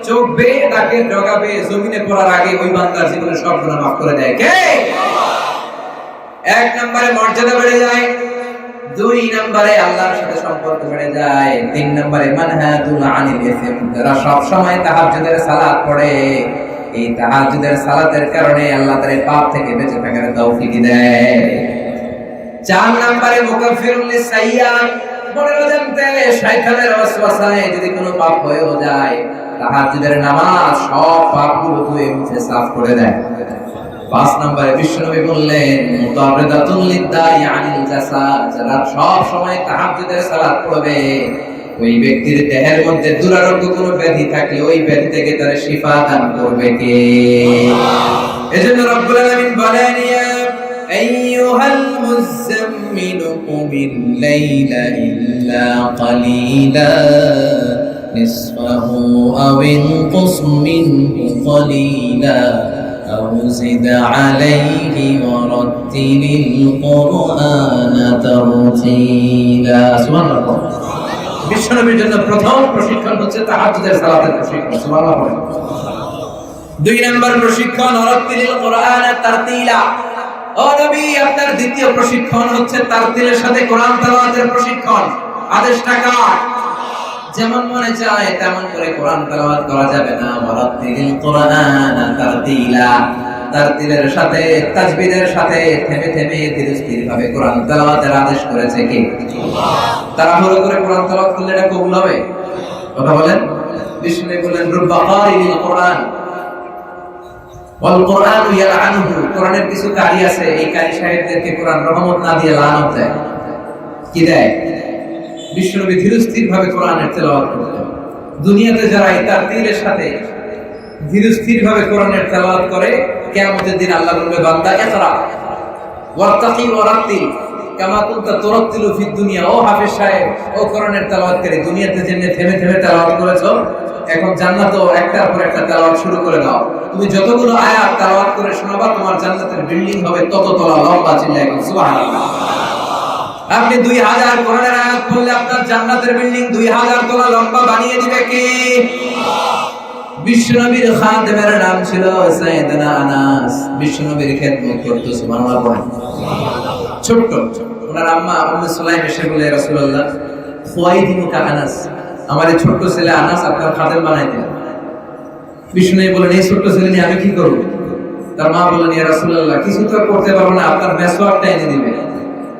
চোখ বেয়ে তাকে ডগা বেয়ে জমিনে পড়ার আগে ওই বান্দার জীবনে সব গুনাহ মাফ করে দেয় কে? এক নম্বরে মর্যাদা বেড়ে যায়, দুই নম্বরে আল্লাহর সাথে সম্পর্ক বেড়ে যায়, তিন নম্বরে মানহাতুল আনিল ইসম, যারা সব সময় তাহাজ্জুদের সালাত পড়ে, এই তাহাজ্জুদের সালাতের কারণে আল্লাহ তার পাপ থেকে বেঁচে থাকার তৌফিক দেয়। চার নম্বরে মুকাফফিরুল লিসাইয়্যাত, মনের জানতে শয়তানের ওয়াসওয়াসায় যদি কোনো পাপ হয়েও যায়, তাহাজ্জুদের নামাজ সব পাপগুলো ধুয়ে মুছে সাফ করে দেয়। পাঁচ নম্বরে বিশ্বনবী বললেন মুতাররিদাতুল লিদাই আনিল জাসাদ, যারা সব সময় তাহাজ্জুদের সালাত পড়বে, ওই ব্যক্তির দেহের মধ্যে দুরারোগ্য কোনো ব্যাধি থাকলে ওই ব্যাধি থেকে তার শিফা দান করবে কে? এজন্য রব্বুল আলামিন বলেন ইয়া আইয়ুহাল মুযাম্মিলু কুমিল লাইলা ইল্লা কালিলা নিসফাহু আও ইনকুস মিনহু কালিলা أو زد عليه ورتل القرآن ترتيلا। সুবহানাল্লাহ। বিশ্বনবীর জন্য প্রথম প্রশিক্ষণ হচ্ছে তাহাজ্জুদের সালাতের প্রশিক্ষণ। সুবহানাল্লাহ। দুই নাম্বার প্রশিক্ষণ ওয়ারাত্তিলিল কোরআন তারতিলা। ও নবী, আপনার দ্বিতীয় প্রশিক্ষণ হচ্ছে তারতিলের সাথে কোরআন তেলাওয়াতের প্রশিক্ষণ। আদেশটা কার? যেমন মনে চায় তেমন করে কোরআন তেলাওয়াত করা যাবে না। ওয়ারাত্তিলিল কোরআন তারতিলা, তারতিলের সাথে তাজবিদের সাথে থেমে থেমে ধীরে স্থির ভাবে কোরআন তেলাওয়াতের আদেশ করেছে কে? তাড়াহুড়ো করে কোরআন তেলাওয়াত করলে এটা কবুল হবে? কথা বলেন। বিষ্ণু বলেন রুব্বা কারিল কোরআন ওয়াল কোরআন ইয়ালআনুহু, কোরআনের কিছু কারি আছে, এই কারি সাহেবদেরকে কোরআন রহমত না দিয়ে লানত দেয়। কি দেয়? বিশ্বনবী ধীর স্থির ভাবে কোরআনের তেলাওয়াত করতেন। দুনিয়াতে যারা এই তারতিলের সাথে ধীর স্থির ভাবে কোরআনের তেলাওয়াত করে, কিয়ামতের দিন আল্লাহ বলবে বান্দা ইকরা ওয়ারতাকি ওয়ারাত্তিল কামা কুনতা তুরাত্তিলু ফিদ দুনিয়া। ও হাফেজ সাহেব, ও কোরআনের তেলাওয়াতকারী, দুনিয়াতে যেমনি থেমে থেমে তেলাওয়াত করেছো, এখন জান্নাতেও একটার পর একটা তেলাওয়াত শুরু করে দাও। তুমি যতগুলো আয়াত তেলাওয়াত করে শোনাবা, তোমার জান্নাতের বিল্ডিং হবে তত তলা লম্বা। চিল্লায় বলুন সুবহানাল্লাহ। আপনি 2000 কোরআনের আয়াত পড়লে আপনার জান্নাতের বিল্ডিং 2000 তলা লম্বা বানিয়ে দিবে কে? বিশ্বনবীর খাদেমের নাম ছিল সাইয়েদনা আনাস। বিশ্বনবীর খেদমত করত। সুবহানাল্লাহ। ছোট্ট ওনার আম্মা উম্মে সুলাইম এসে বলে রাসূলুল্লাহ খুয়াইদিনুকা আনাস, আমার এই ছোট্ট ছেলে আনাস আপনার খাদেম বানাই দিন। বিশ্বনবী বলেন এই ছোট্ট ছেলে নিয়ে আমি কি করব? তার মা বললেন ইয়া রাসূলুল্লাহ কিছু তো করতে পারবো না, আপনার মেসওয়াকটা এনে দিবে,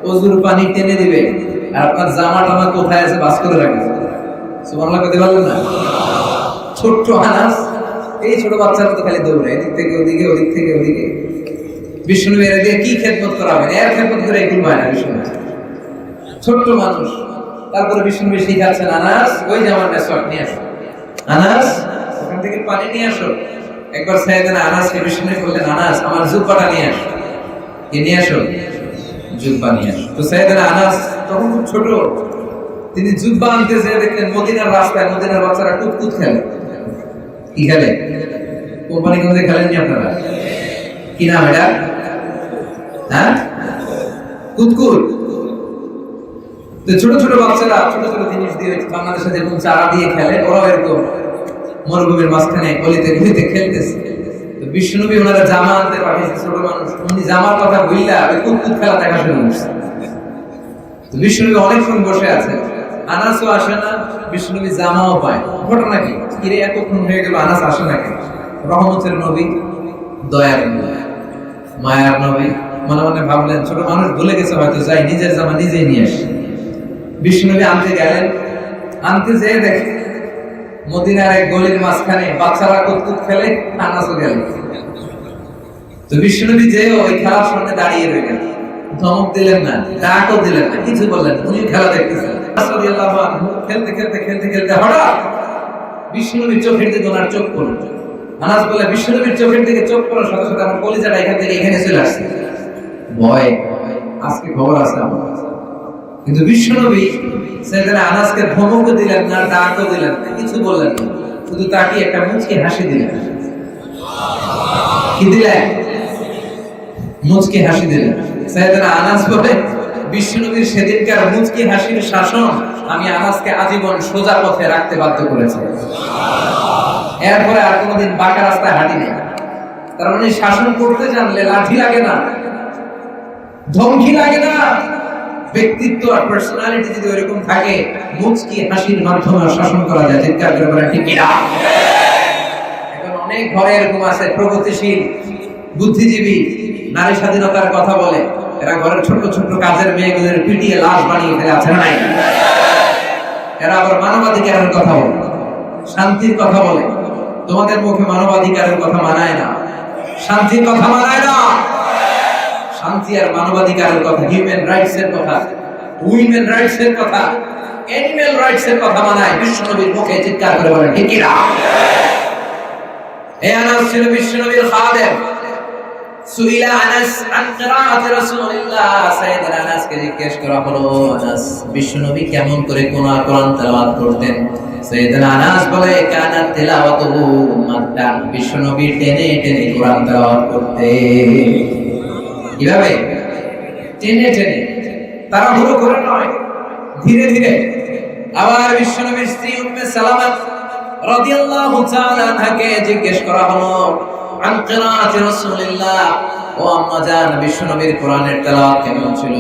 ওযুর পানি টেনে দিবে, আর আপনার জামা টামা কোথায় আছে বাস করে রাখবে। সুবহানাল্লাহ কইতে পারলেন না? ছোট্ট আনাস, এই ছোট বাচ্চারা তো খালি দৌড়ে এদিক থেকে ওদিকে, ওদিক থেকে ওদিকে। বিষ্ণুনবী এর দিয়ে কি খেদমত করাবেন? এর খেদমত করে এগুলো হয় না। বিষ্ণুনবী ছোট্ট মানুষ, তারপরে বিষ্ণুনবী শিখাচ্ছেন আনাস ওই যে আমার মেসওয়াক নিয়ে আসো, আনাস ওখান থেকে পানি নিয়ে আসো। একবার সাইয়েদনা আনাসকে বিষ্ণুনবী বললেন আনাস আমার জুব্বাটা নিয়ে আসো। কি নিয়ে আসো? জুব্বা নিয়ে আসো। তো সাইয়েদনা আনাস তখন খুব ছোট, তিনি জুব্বা আনতে যেয়ে দেখলেন মদিনার রাস্তায় মদিনার বাচ্চারা কুতকুত খেলে। কি খেলে? কোম্পানিগঞ্জে খেলেননি আপনারা? কি নাম এটা? হ্যাঁ, কুতকুত। তো ছোট ছোট বাচ্চারা ছোট ছোট জিনিস দিয়ে বাংলাদেশে যেরকম চারা দিয়ে খেলে, ওরাও এরকম মরুভূমির মাঝখানে গলিতে গলিতে খেলতেছে। তো বিশ্বনবী ওনারা জামা আনতে পাঠিয়েছে, ছোট মানুষ, উনি জামার কথা ভুললা ওই কুতকুত খেলা দেখা শুরু করছে। তো বিশ্বনবী অনেকক্ষণ বসে আছে, আনাসও আসে না, বিশ্বনবী জামাও পায়। ঘটনা কি? কিরে এতক্ষণ হয়ে গেল আনাস আসে না কেন? রহমতের নবী, দয়ার নবী, মায়ার নবী। মনে মনে ভাবলেন ছোট মানুষ ভুলে গেছে হয়তো, যাই নিজের জামা নিজেই নিয়ে আসে। বিশ্বনবী আনতে গেলেন, আনতে যেয়ে দেখে মদিনার এক গলির মাঝখানে বাচ্চারা কুতকুত খেলে, আনাসও গেল। তো বিশ্বনবী যে ওই খেলার সামনে দাঁড়িয়ে রইলেন, ধমক দিলেন না, ডাকও দিলেন না, কিছু বললেন না, উনি খেলা দেখতেছেন। রাসূলুল্লাহ খেলতে খেলতে খেলতে খেলতে হঠাৎ বিশ্বনবীর চোখের দিকে ওনার চোখ পড়ল। আনাস বলে বিশ্বনবীর চোখের দিকে চোখ পড়ার সাথে সাথে আমার কলিজাটা এখান থেকে এখানে চলে আসছে। ভয়, আজকে খবর আছে আমার। কিন্তু বিশ্বনবী সাইয়েদনা আনাসকে ধমকও দিলেন না, ডাকও দিলেন না, কিছু বললেন না, শুধু তাকে একটা মুচকি হাসি দিলেন। কি দিলেন? মুচকি হাসি দিলেন। সাইয়েদনা আনাস বলে বিশ্বনবীর সেদিনকার মুচকি হাসির শাসন আমি আনাসকে আজীবন সোজা পথে রাখতে বাধ্য করেছি। এরপরে আর কোনোদিন বাঁকা রাস্তায় হাঁটি নেই। তার মানে শাসন করতে জানলে লাঠি লাগে না, ধমকি লাগে না। ব্যক্তিত্ব আর পার্সোনালিটি যদি এরকম থাকে, মুচকি হাসির মাধ্যমে শাসন করা যায়। চিৎকার করে বলেন ঠিক কিনা? এখন অনেক ঘরে এরকম আছে প্রগতিশীল বুদ্ধিজীবী, নারী স্বাধীনতার কথা বলে, এরা ঘরের ছোট ছোট কাজের মেয়েগুলোর পিটিয়ে লাশ বানিয়ে ফেলে, আছে না নাই? এরা আবার মানবাধিকারের কথা বলে, শান্তির কথা বলে। তোমাদের মুখে মানবাধিকারের কথা মানায় না, শান্তির কথা মানায় না। শান্তি আর মানবাধিকারের কথা, হিউম্যান রাইটস এর কথা, উইমেন রাইটস এর কথা, অ্যানিমাল রাইটস এর কথা মানায় বিশ্বনবীর মুখে। চিৎকার করে বলেন ঠিক কিনা? এই আনাস ছিল বিশ্বনবীর খাদেম। সুইলা আনাস আন কিরাআতি রাসূলিল্লাহ, সাইয়েদনা আনাসকে জিজ্ঞেস করা হলো, আনাস বিশ্বনবী কেমন করে কোরআন তেলাওয়াত করতেন? সাইয়েদনা আনাস বলে, কানা তিলাওয়াতুহু মাদ্দান, বিশ্বনবী টেনে টেনে কোরআন তেলাওয়াত করতেন। কিভাবে? টেনে টেনে, তাড়াহুড়ো করে নয়, ধীরে ধীরে। আবার বিশ্বনবীর স্ত্রী উম্মে সালামা রাদিয়াল্লাহু তাআলা আনহাকে জিজ্ঞেস করা হলো, আন কিরাআতি রাসূলিল্লাহ, ও আম্মা জান বিশ্বনবীর কোরআনের তেলাওয়াত কেমন ছিল?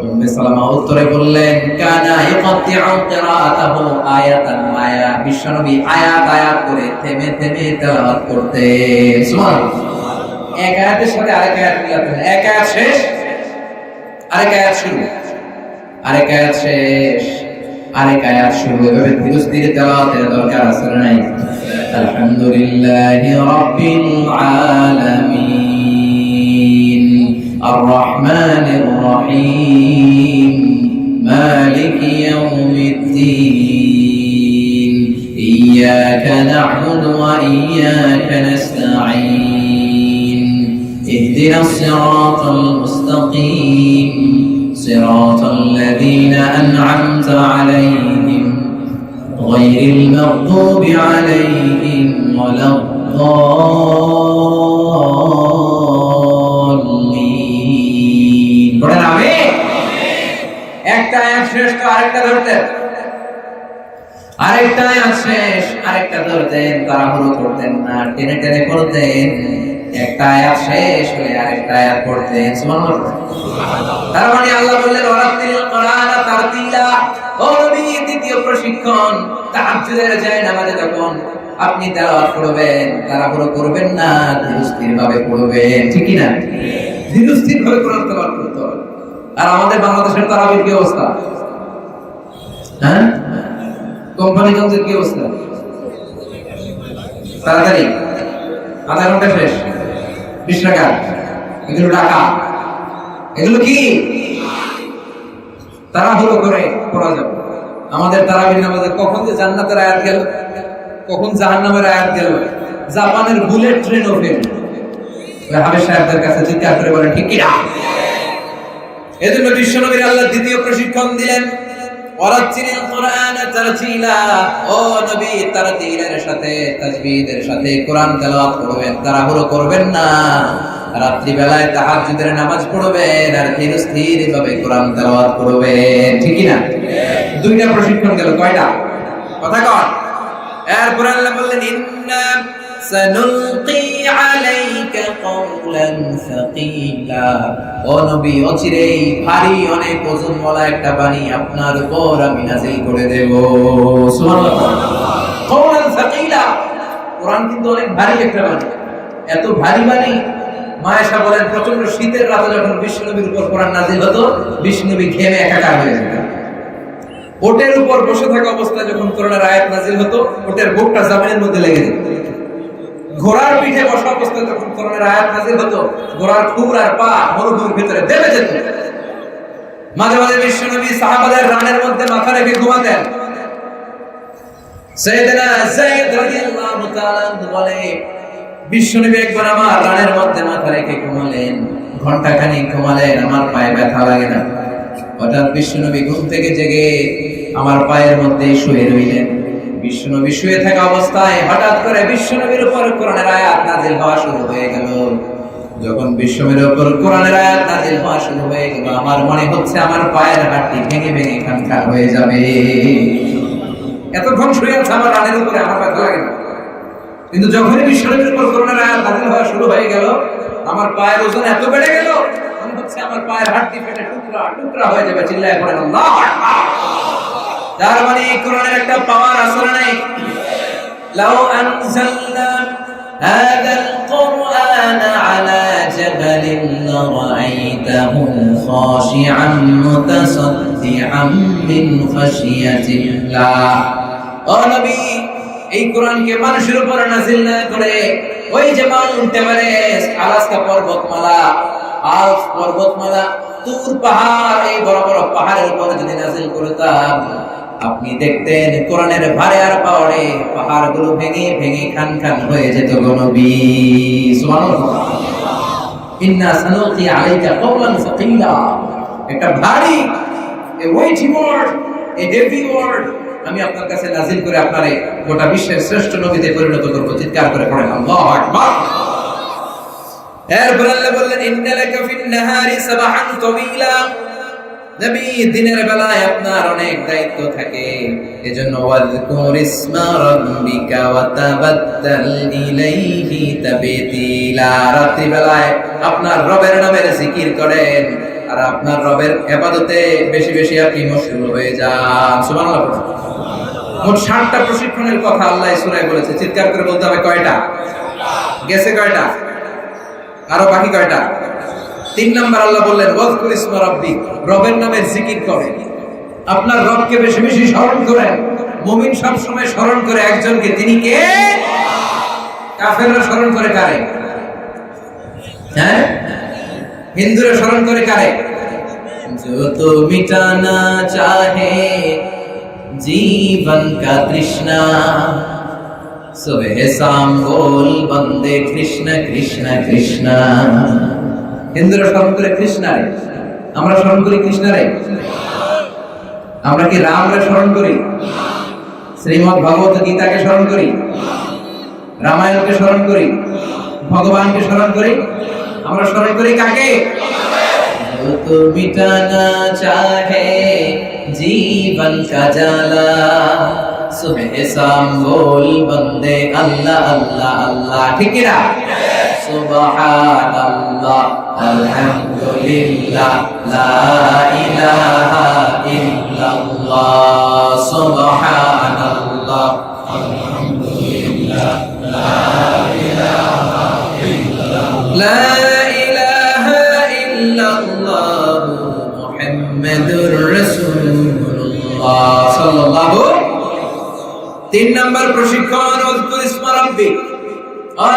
উম্মে সালামা উত্তরে বললেন, কানা ইয়াকতিউ কিরাআতাহু আয়াতান আয়া, বিশ্বনবী আয়াত আয়াত করে থেমে থেমে তেলাওয়াত করতেন। সুবহানাল্লাহ। এক আয়াতের সাথে আরেক আয়াত মিলাতেন, এক আয়াত শেষ আরেক আয়াত শুরু, আরেক আয়াত শেষ আরেক আয়াত শুরু, এভাবে ধীরে ধীরে তেলাওয়াতের দরকার আছে না নাই? আলহামদুলিল্লাহি রাব্বিল আলামিন আর রহমানির রহিম মালিকি ইয়াউমিদ্দিন ইয়্যাকা না'বুদু ওয়া ইয়্যাকা নাস্তাঈন اهدنا الصراط المستقيم صراط الذين أنعمت عليهم غير المغضوب عليهم ولا الضالين. পড়েন আমিন। একটা আয়াত শেষ তো আরেকটা ধরতেন, আরেকটা আয়াত শেষ আরেকটা ধরতেন, তাড়াহুড়ো করতেন না, টেনে টেনে পড়তেন। একটা আয়াত শেষ হলে আরেকটা আয়াত পড়তেন। সুবহানাল্লাহ। তার মানে আল্লাহ বললেন, ওয়ারাতিল কোরআন তারতিলা। ও নবী, দ্বিতীয় প্রশিক্ষণ, তাহাজ্জুদের যায় নামাজে যখন আপনি তেলাওয়াত করবেন, তাড়াহুড়ো করবেন না, ধীরস্থির ভাবে পড়বেন। ঠিক কি না? ধীরস্থির ভাবে কোরআন তেলাওয়াত করতে হবে। আর আমাদের বাংলাদেশের তারাবির কি অবস্থা? হ্যাঁ, কোম্পানিগঞ্জের কি অবস্থা? তাড়াতাড়ি আধা ঘন্টা শেষ, 20 টাকা, এগুলো টাকা, এগুলো কি তাড়াহুড়ো করে পড়া যাবে? আমাদের তারাবির নামাজে কখন যে জান্নাতের আয়াত গেল, কখন জাহান্নামের আয়াত গেল, জাপানের বুলেট ট্রেনও ফেল। হাফেজ সাহেবদের কাছে চিৎকার করে বলেন ঠিক কিনা? এজন্য বিশ্বনবীর আল্লাহ দ্বিতীয় প্রশিক্ষণ দিলেন, ওয়ারাতিল কোরআন তারতিলা। ও নবী, তারতিলের সাথে তাজবিদের সাথে কোরআন তেলাওয়াত করবেন, তাড়াহুড়ো করবেন না। রাত্রি বেলায় তাহাজ্জুদের নামাজ পড়বেন আর ধীরস্থির ভাবে কোরআন তেলাওয়াত করবেন। ঠিক কি না? দুইটা প্রশিক্ষণ গেল, কয়টা? কথা কর। এরপর আল্লাহ বললেন, ইন্না সানুলকি আলাইকা কওলান সাকিলা। ও নবী, অচিরেই ভারী অনেক ওজনওয়ালা একটা বাণী আপনার উপর আমি নাযিল করে দেব। সুবহানাল্লাহ। কওলান সাকিলা, কোরআন কিন্তু অনেক ভারী একটা বাণী। এত ভারী বাণী, মায়েশা বলেন প্রচন্ড শীতের রাতে যখন বিশ্বনবীর উপর কোরআন নাযিল হতো, বিশ্বনবী ঘেমে একাকার হয়ে যেতেন। ওটের উপর বসে থাকা অবস্থায় যখন কোরআনের আয়াত নাযিল হতো, ওটের বুকটা জমিনের মধ্যে লেগে যেত। ঘোড়ার পিঠে বসা অবস্থায় যখন কোরআনের আয়াত নাযিল হতো, ঘোড়ার খুর আর পা মরুভূমির ভিতরে দেবে যেত। মাঝে মাঝে বিশ্বনবী সাহাবাদের রানের মধ্যে মাথা রেখে ঘুমাতেন। সাইয়েদনা যায়েদ রাদিয়াল্লাহু তাআলা বলে বিশ্বনবী একবার আমার রানের মধ্যে মাথা রেখে ঘুমালেন, ঘন্টাখানিক ঘুমালেন, আমার পায়ে ব্যথা লাগে না। হঠাৎ বিশ্বনবী ঘুম থেকে জেগে আমার পায়ের মধ্যে শুয়ে রইলেন। বিশ্বনবী শুয়ে থাকা অবস্থায় হঠাৎ করে বিশ্বনবীর উপর কোরআনের আয়াত নাযিল হওয়া শুরু হয়ে গেল। যখন বিশ্বনবীর উপর কোরআনের আয়াত নাযিল হওয়া শুরু হয়ে গেল, আমার মনে হচ্ছে আমার পায়ের হাড়টি ভেঙে ভেঙে খানখান হয়ে যাবে। এতক্ষণ শুয়ে আছে আমার রানের উপরে, আমার ব্যথা লাগে না, কিন্তু যখনই বিশ্বনবীর উপর কোরআনের আয়াত নাযিল হওয়া শুরু হয়ে গেল, আমার পায়ের ওজন এত বেড়ে গেল, মনে হচ্ছে আমার পায়ের হাড়টি ফেটে টুকরা টুকরা হয়ে যাবে। চিল্লায়ে পড়েন আল্লাহু আকবার। তার মানে কোরআনের একটা পাওয়ার আসলে নাই। লাউ আনজালনা হাযাল কুরআন আলা জাবালিন লারাআইতাহু খাশিআন মুতাসাদ্দিআন মিন খাশিয়াতিল্লাহ। ও নবী, এই কোরআনকে মানুষের উপর নাযিল না করে ওই যে মাউন্ট এভারেস্ট, আলাস্কা পর্বতমালা, আল্পস পর্বতমালা, তুর পাহাড়, এই বড় বড় পাহাড়ের উপর যদি নাযিল করতাম, আপনি দেখতেন কোরআনের ভারে আর পাওয়ারে পাহাড়গুলো ভেঙে ভেঙে খান খান হয়ে যেত গো নবী। সুবহানাল্লাহ। ইন্না সানুলকি আলাইকা কওলান সাকিলা, একটা ভারী, a weighty word, a heavy word আমি আপনার কাছে নাযিল করে আপনারে গোটা বিশ্বের শ্রেষ্ঠ নবীতে পরিণত করব। চিৎকার করে পড়েন আল্লাহু আকবার। এরপর আল্লাহ বললেন ইন্নালাকা ফিন নাহারি সাবহান তাওয়িলা, নবী দিনের বেলায় আপনার অনেক দায়িত্ব থাকে, এজন্য ওয়াযকুর ইসমা রাব্বিকা ওয়া তাবাত্তাল ইলাইহি তাবতিলা, রাত্রি বেলায় আপনার রবের নামের জিকির করেন আর আপনার রবের ইবাদতে বেশি বেশি আপনি মশগুল হয়ে যান। সুবহানাল্লাহ। মোট 60টা প্রশিক্ষণের কথা আল্লাহ সূরায় বলেছে। চিৎকার করে বলতে হবে কয়টা? গেছে কয়টা? আরো বাকি কয়টা? 3 নাম্বার আল্লাহ বললেন ওয়াজকুর ইসমা রাব্বিক, রবের নামের জিকির করেন, আপনার রবকে বেশি বেশি স্মরণ করেন। মুমিন সব সময় স্মরণ করে একজনকে, তিনি কে? কাফেররা স্মরণ করে কারে? হ্যাঁ, হিন্দুরা স্মরণ করে কারে? जो तो मिटाना चाहे जीवन का तृष्णा, सुबह शाम बोल बंदे कृष्ण कृष्ण कृष्ण। হিন্দুরা স্মরণ করে কৃষ্ণারে, আমরা স্মরণ করি কৃষ্ণারে? আমরা কি রামরে স্মরণ করি? শ্রীমদ্ ভগবত গীতাকে স্মরণ করি? রামায়ণকে স্মরণ করি? ভগবানকে স্মরণ করি? আমরা স্মরণ করি কাকে? जो तो मिटाना चाहे जीवन का जाला, सुबह शाम बोल बंदे अल्लाह अल्लाह अल्लाह। ठीक है ना? सुबहान अल्लाह अल्हम्दुलिल्लाह ला इलाहा इल्लल्लाह, सुबहान अल्लाह अल्हम्दुलिल्लाह ला इलाहा इल्लल्लाह, মুহাম্মাদুর রাসূলুল্লাহ সাল্লাল্লাহু। 3 নাম্বার প্রশিক্ষণ ওয়াজকুর ইসমা রাব্বিক।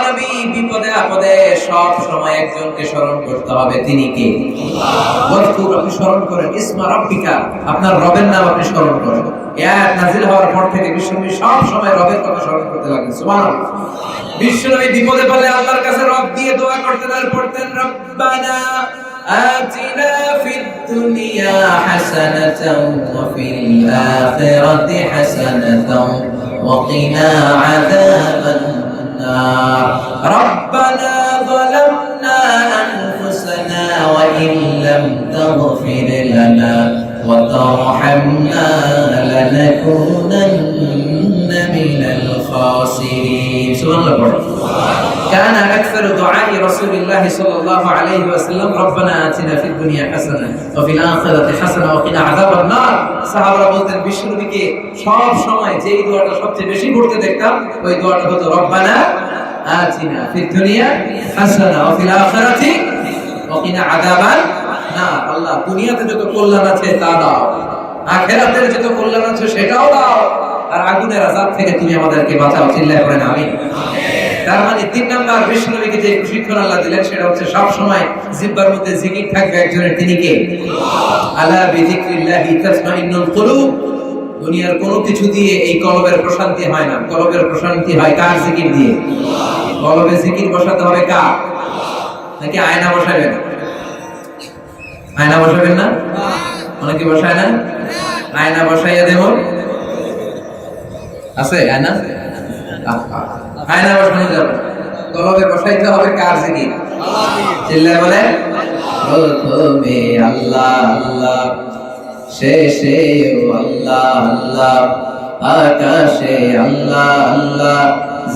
নবী বিপদে আপদে সব সময় একজনকে স্মরণ করতে হবে, তিনি কে? আল্লাহ। ওয়াজকুর, আপনি স্মরণ করেন, ইসমা রাব্বিকা, আপনার রবের নাম আপনি স্মরণ করেন। এই আয়াত নাযিল হওয়ার পর থেকে বিশ্বনবী সব সময় রবের কথা স্মরণ করতে লাগলেন। সুবহানাল্লাহ। বিশ্বনবী বিপদে পড়লে আল্লাহর কাছে রব দিয়ে দোয়া করতেন আর পড়তেন রব্বানা آتنا في الدنيا حسنة وفي الآخرة حسنة وقنا عذاب النار ربنا ظلمنا أنفسنا وإن لم تغفر لنا وترحمنا لنكونن من الخاسرين. سبحان الله. كان أكثر دعاء رسول الله صلى الله عليه وسلم ربنا آتنا في الدنيا حسنة وفي الآخرة حسنة وقنا عذاب النار. সাহাবারা বলতেন বিশ্বনবীকে সব সময় যে দোয়াটা সবচেয়ে বেশি করতে দেখতাম, ওই দোয়াটা হতো রব্বানা আতিনা ফিদ দুনিয়া হাসানা ওয়া ফিল আখিরাতি ওয়া কিনা আযাবান নার। আল্লাহ, দুনিয়াতে যত কল্যাণ আছে তা দাও, আখিরাতের যত কল্যাণ আছে সেটাও দাও, আর আগুনের আযাব থেকে তুমি আমাদেরকে বাঁচাও। চিল্লায়ে পড়েন আমিন। তার মানে 3 নাম্বার বিশ্বনবীকে যে প্রশিক্ষণ আল্লাহ দিলেন সেটা হচ্ছে সব সময় জিহ্বার মধ্যে জিকির থাকবে একজনের, তিনি কে? আলা বিযিকরিল্লাহি তাসমাইন্নুল কুলুব। দুনিয়ার কোনো কিছু দিয়ে এই কলবের প্রশান্তি হয় না। কলবের প্রশান্তি হয় কার জিকির দিয়ে? কলবে জিকির বসাতে হবে কার? নাকি আয়না বসাবেন? আয়না বসাবেন না? অনেকে বসায় না? আয়না বসাইয়া দেব আছে আয়না? আয়না বসানো যাবে, কলবে বসাইতে হবে কার জিকির? চিল্লায় বলে প্রথমে আল্লাহ আল্লাহ, শেষে আল্লাহ আল্লাহ, আকাশে আল্লাহ আল্লাহ,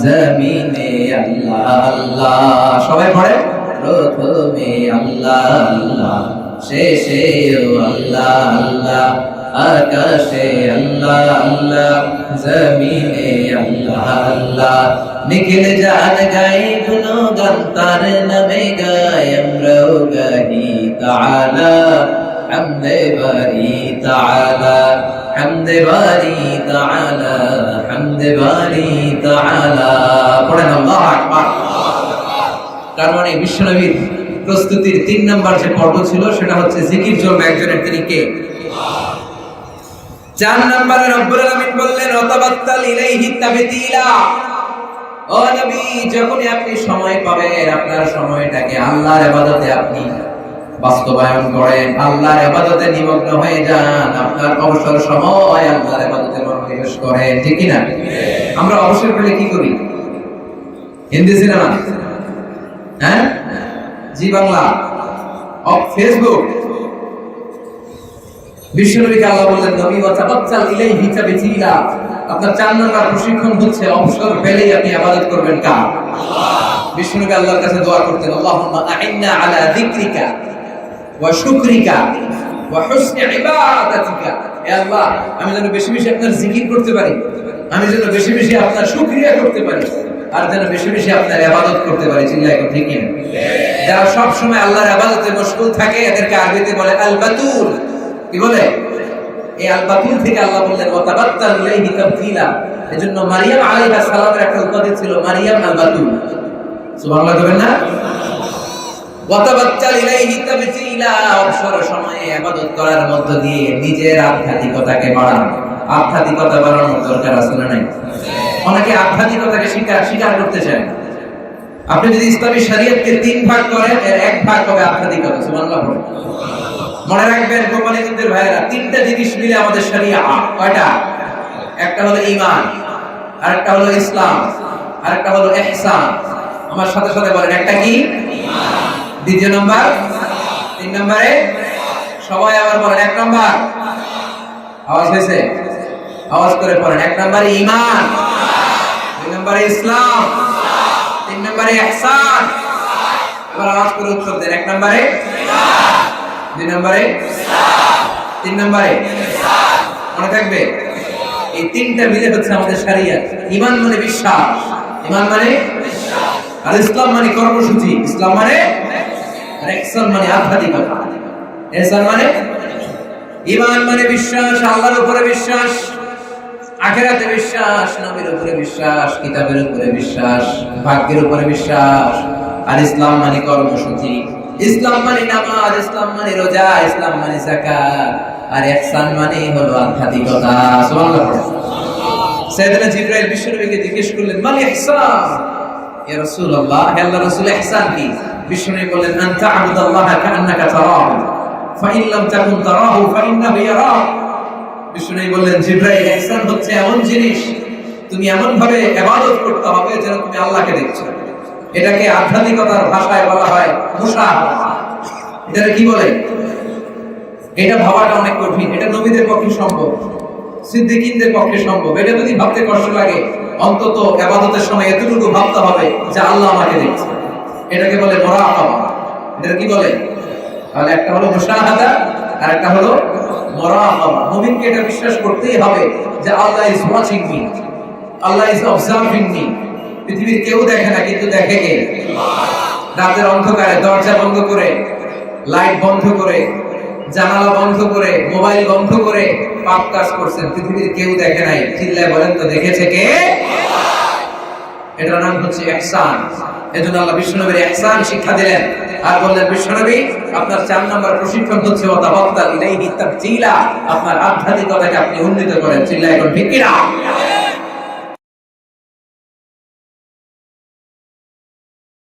জমিনে আল্লাহ আল্লাহ। সবাই পড়ে প্রথমে আল্লাহ আল্লাহ, শেষে আল্লাহ আল্লাহ, আকাশে আল্লাহ আল্লাহ, জমিনে আল্লাহ আল্লাহ। নিখিল জান গাই গুণগান তার নামে গাই, আমরাও গাহি তাআলা হামদে বারি তাআলা, হামদে বারি তাআলা, হামদে বারি তাআলা। পড়েন আল্লাহু আকবার। তার মানে বিশ্বনবীর প্রস্তুতির 3 নাম্বার যে পর্ব ছিল সেটা হচ্ছে জিকির চলবে একজনের, তিনি কে? 4 নম্বরে রব্বুল আলামিন বললেন ওয়াতাবাত্তাল ইলাইহি তাবতিলা। ও নবী, যখনই আপনি সময় পাবেন আপনার সময়টাকে আল্লাহর ইবাদতে আপনি বাস্তবায়ন করেন, আল্লাহর ইবাদতে নিমগ্ন হয়ে যান, আপনার অবসর সময় আল্লাহর ইবাদতে মনোনিবেশ করেন, ঠিক কি না? আমরা অবসর পেলে কি করি? হিন্দি সিনেমা, হ্যাঁ, জি বাংলা, ফেসবুক। বিশ্বনবীকে আল্লাহ বললেন নবী ওয়াতাবাত্তাল ইলাইহি তাবতিলা। আপনার 4 নম্বর প্রশিক্ষণ হচ্ছে অবসর পেলেই আপনি ইবাদত করবেন কার? আল্লাহ। বিশ্বনবী আল্লাহর কাছে দোয়া করতেন, আল্লাহুম্মা আ'ইন্না আলা যিকরিকা ওয়া শুকরিকা ওয়া হুসনি ইবাদাতিকা। হে আল্লাহ, আমি যেন বেশি বেশি আপনার জিকির করতে পারি, আমি যেন বেশি বেশি আপনার শুকরিয়া করতে পারি, আর যেন বেশি বেশি আপনার ইবাদত করতে পারি। চিল্লায় এখন ঠিক কি না? যারা সব সময় আল্লাহর ইবাদতে মশগুল থাকে এদেরকে আরবিতে বলে আল বাতুল। কি বলে? এই আল বাতুল থেকে আল্লাহ বললেন ওয়াতাবাত্তাল ইলাইহি তাবতিলা। এজন্য মারিয়াম আলাইহিস সালামের একটা উপাধি ছিল মারিয়াম আল বাতুল। সুবহানাল্লাহ বলেন না? ওয়াতাবাত্তাল ইলাইহি তাবতিলা। অবসর সময়ে ইবাদত করার মধ্য দিয়ে নিজের আধ্যাত্মিকতাকে বাড়ান। আধ্যাত্মিকতা বাড়ানোর দরকার আছে না নাই? অনেকে আধ্যাত্মিকতাকে স্বীকার করতে চায় না। আপনি যদি ইসলামী শরীয়তকে 3 ভাগ করেন এর 1 ভাগ হবে আধ্যাত্মিকতা। সুবহানাল্লাহ। মনে রাখবেন কোরবানিদের ভাইরা, 3টা জিনিস মিলে আমাদের শরিয়া। কয়টা? একটা হলো ঈমান, আরেকটা হলো ইসলাম, আরেকটা হলো ইহসান। আমার সাথে সাথে বলেন, একটা কি? ঈমান। দ্বিতীয় নাম্বার? 3 নম্বরে সবাই আবার বলেন 1 নাম্বার। আওয়াজ হয়েছে? আওয়াজ করে পড়েন। 1 নম্বরে ঈমান, 2 নম্বরে ইসলাম, 3 নম্বরে ইহসান। এবার আওয়াজ করে উত্তর দেন। 1 নম্বরে ঈমান, 2 নম্বরে ইসলাম, 3 নম্বরে ইহসান। মনে থাকবে, এই 3টা মিলে হচ্ছে আমাদের শরিয়ত। ঈমান মানে বিশ্বাস, ঈমান মানে বিশ্বাস, আর ইসলাম মানে কর্মসূচি, ইসলাম মানে, আর ইহসান মানে আধ্যাত্মিকতা। ইহসান মানে, ঈমান মানে বিশ্বাস, আল্লাহর উপরে বিশ্বাস, আখিরাতে বিশ্বাস, নবীর উপরে বিশ্বাস, কিতাবের উপরে বিশ্বাস, ভাগ্যের উপরে বিশ্বাস। আর ইসলাম মানে কর্মসূচি, ইসলাম মানে নামাজ, ইসলাম মানে রোজা, ইসলাম মানে যাকাত, আর ইহসান মানে হলো আধ্যাত্মিকতা। সুবহানাল্লাহ। সাইয়েদনা জিবরাইল বিশ্বনবীকে জিজ্ঞেস করলেন, মাল ইহসান ইয়া রাসূলুল্লাহ, হে আল্লাহর রাসূল, ইহসান কি? বিশ্বনবী বললেন, আন তা'বুদাল্লাহা কাআন্নাকা তারাহু ফাইন লাম তাকুন তারাহু ফাইন্নাহু ইয়ারাক। বিশ্বনবী বললেন, জিবরাইল, ইহসান হচ্ছে এমন জিনিস, তুমি এমন ভাবে ইবাদত করতে হবে যেন তুমি আল্লাহকে দেখছো। এটাকে আধ্যাত্মিকতার ভাষায় বলা হয় মুশাহাদা। এটা কি বলে? এটা ভাবাটা অনেক কঠিন। এটা নবীদের পক্ষে সম্ভব, সিদ্দিকীনদের পক্ষে সম্ভব। এটা যদি ভাবতে কষ্ট লাগে, অন্তত ইবাদতের সময় এতটুকু ভাবতে হবে যে আল্লাহ আমাকে দেখছে। এটাকে বলে মুরাকাবা। এটা কি বলে? তাহলে একটা হলো মুশাহাদা আর একটা হলো মুরাকাবা। মুমিনকে এটা বিশ্বাস করতেই হবে যে আল্লাহ ইজ ওয়াচিং মি, আল্লাহ ইজ অবজার্ভিং মি। পৃথিবীর কেউ দেখে না, কিন্তু দেখে কে? রাতের অন্ধকারে দরজা বন্ধ করে, লাইট বন্ধ করে, জানালা বন্ধ করে, মোবাইল বন্ধ করে পাপ কাজ করছেন, পৃথিবীর কেউ দেখে নাই। চিল্লায় বলেন তো, দেখেছে কে? এটার নাম হচ্ছে ইহসান। এজন্য আল্লাহ বিশ্বনবীর ইহসান শিক্ষা দিলেন আর বললেন, বিশ্বনবী আপনার 4 নাম্বার প্রশিক্ষণ হচ্ছে ওয়া তাওয়াক্কাল ইলাইহি তাবতিলা, আপনার আধ্যাত্মিকতাকে আপনি উন্নীত করেন। চিল্লায় এখন ঠিক কিনা?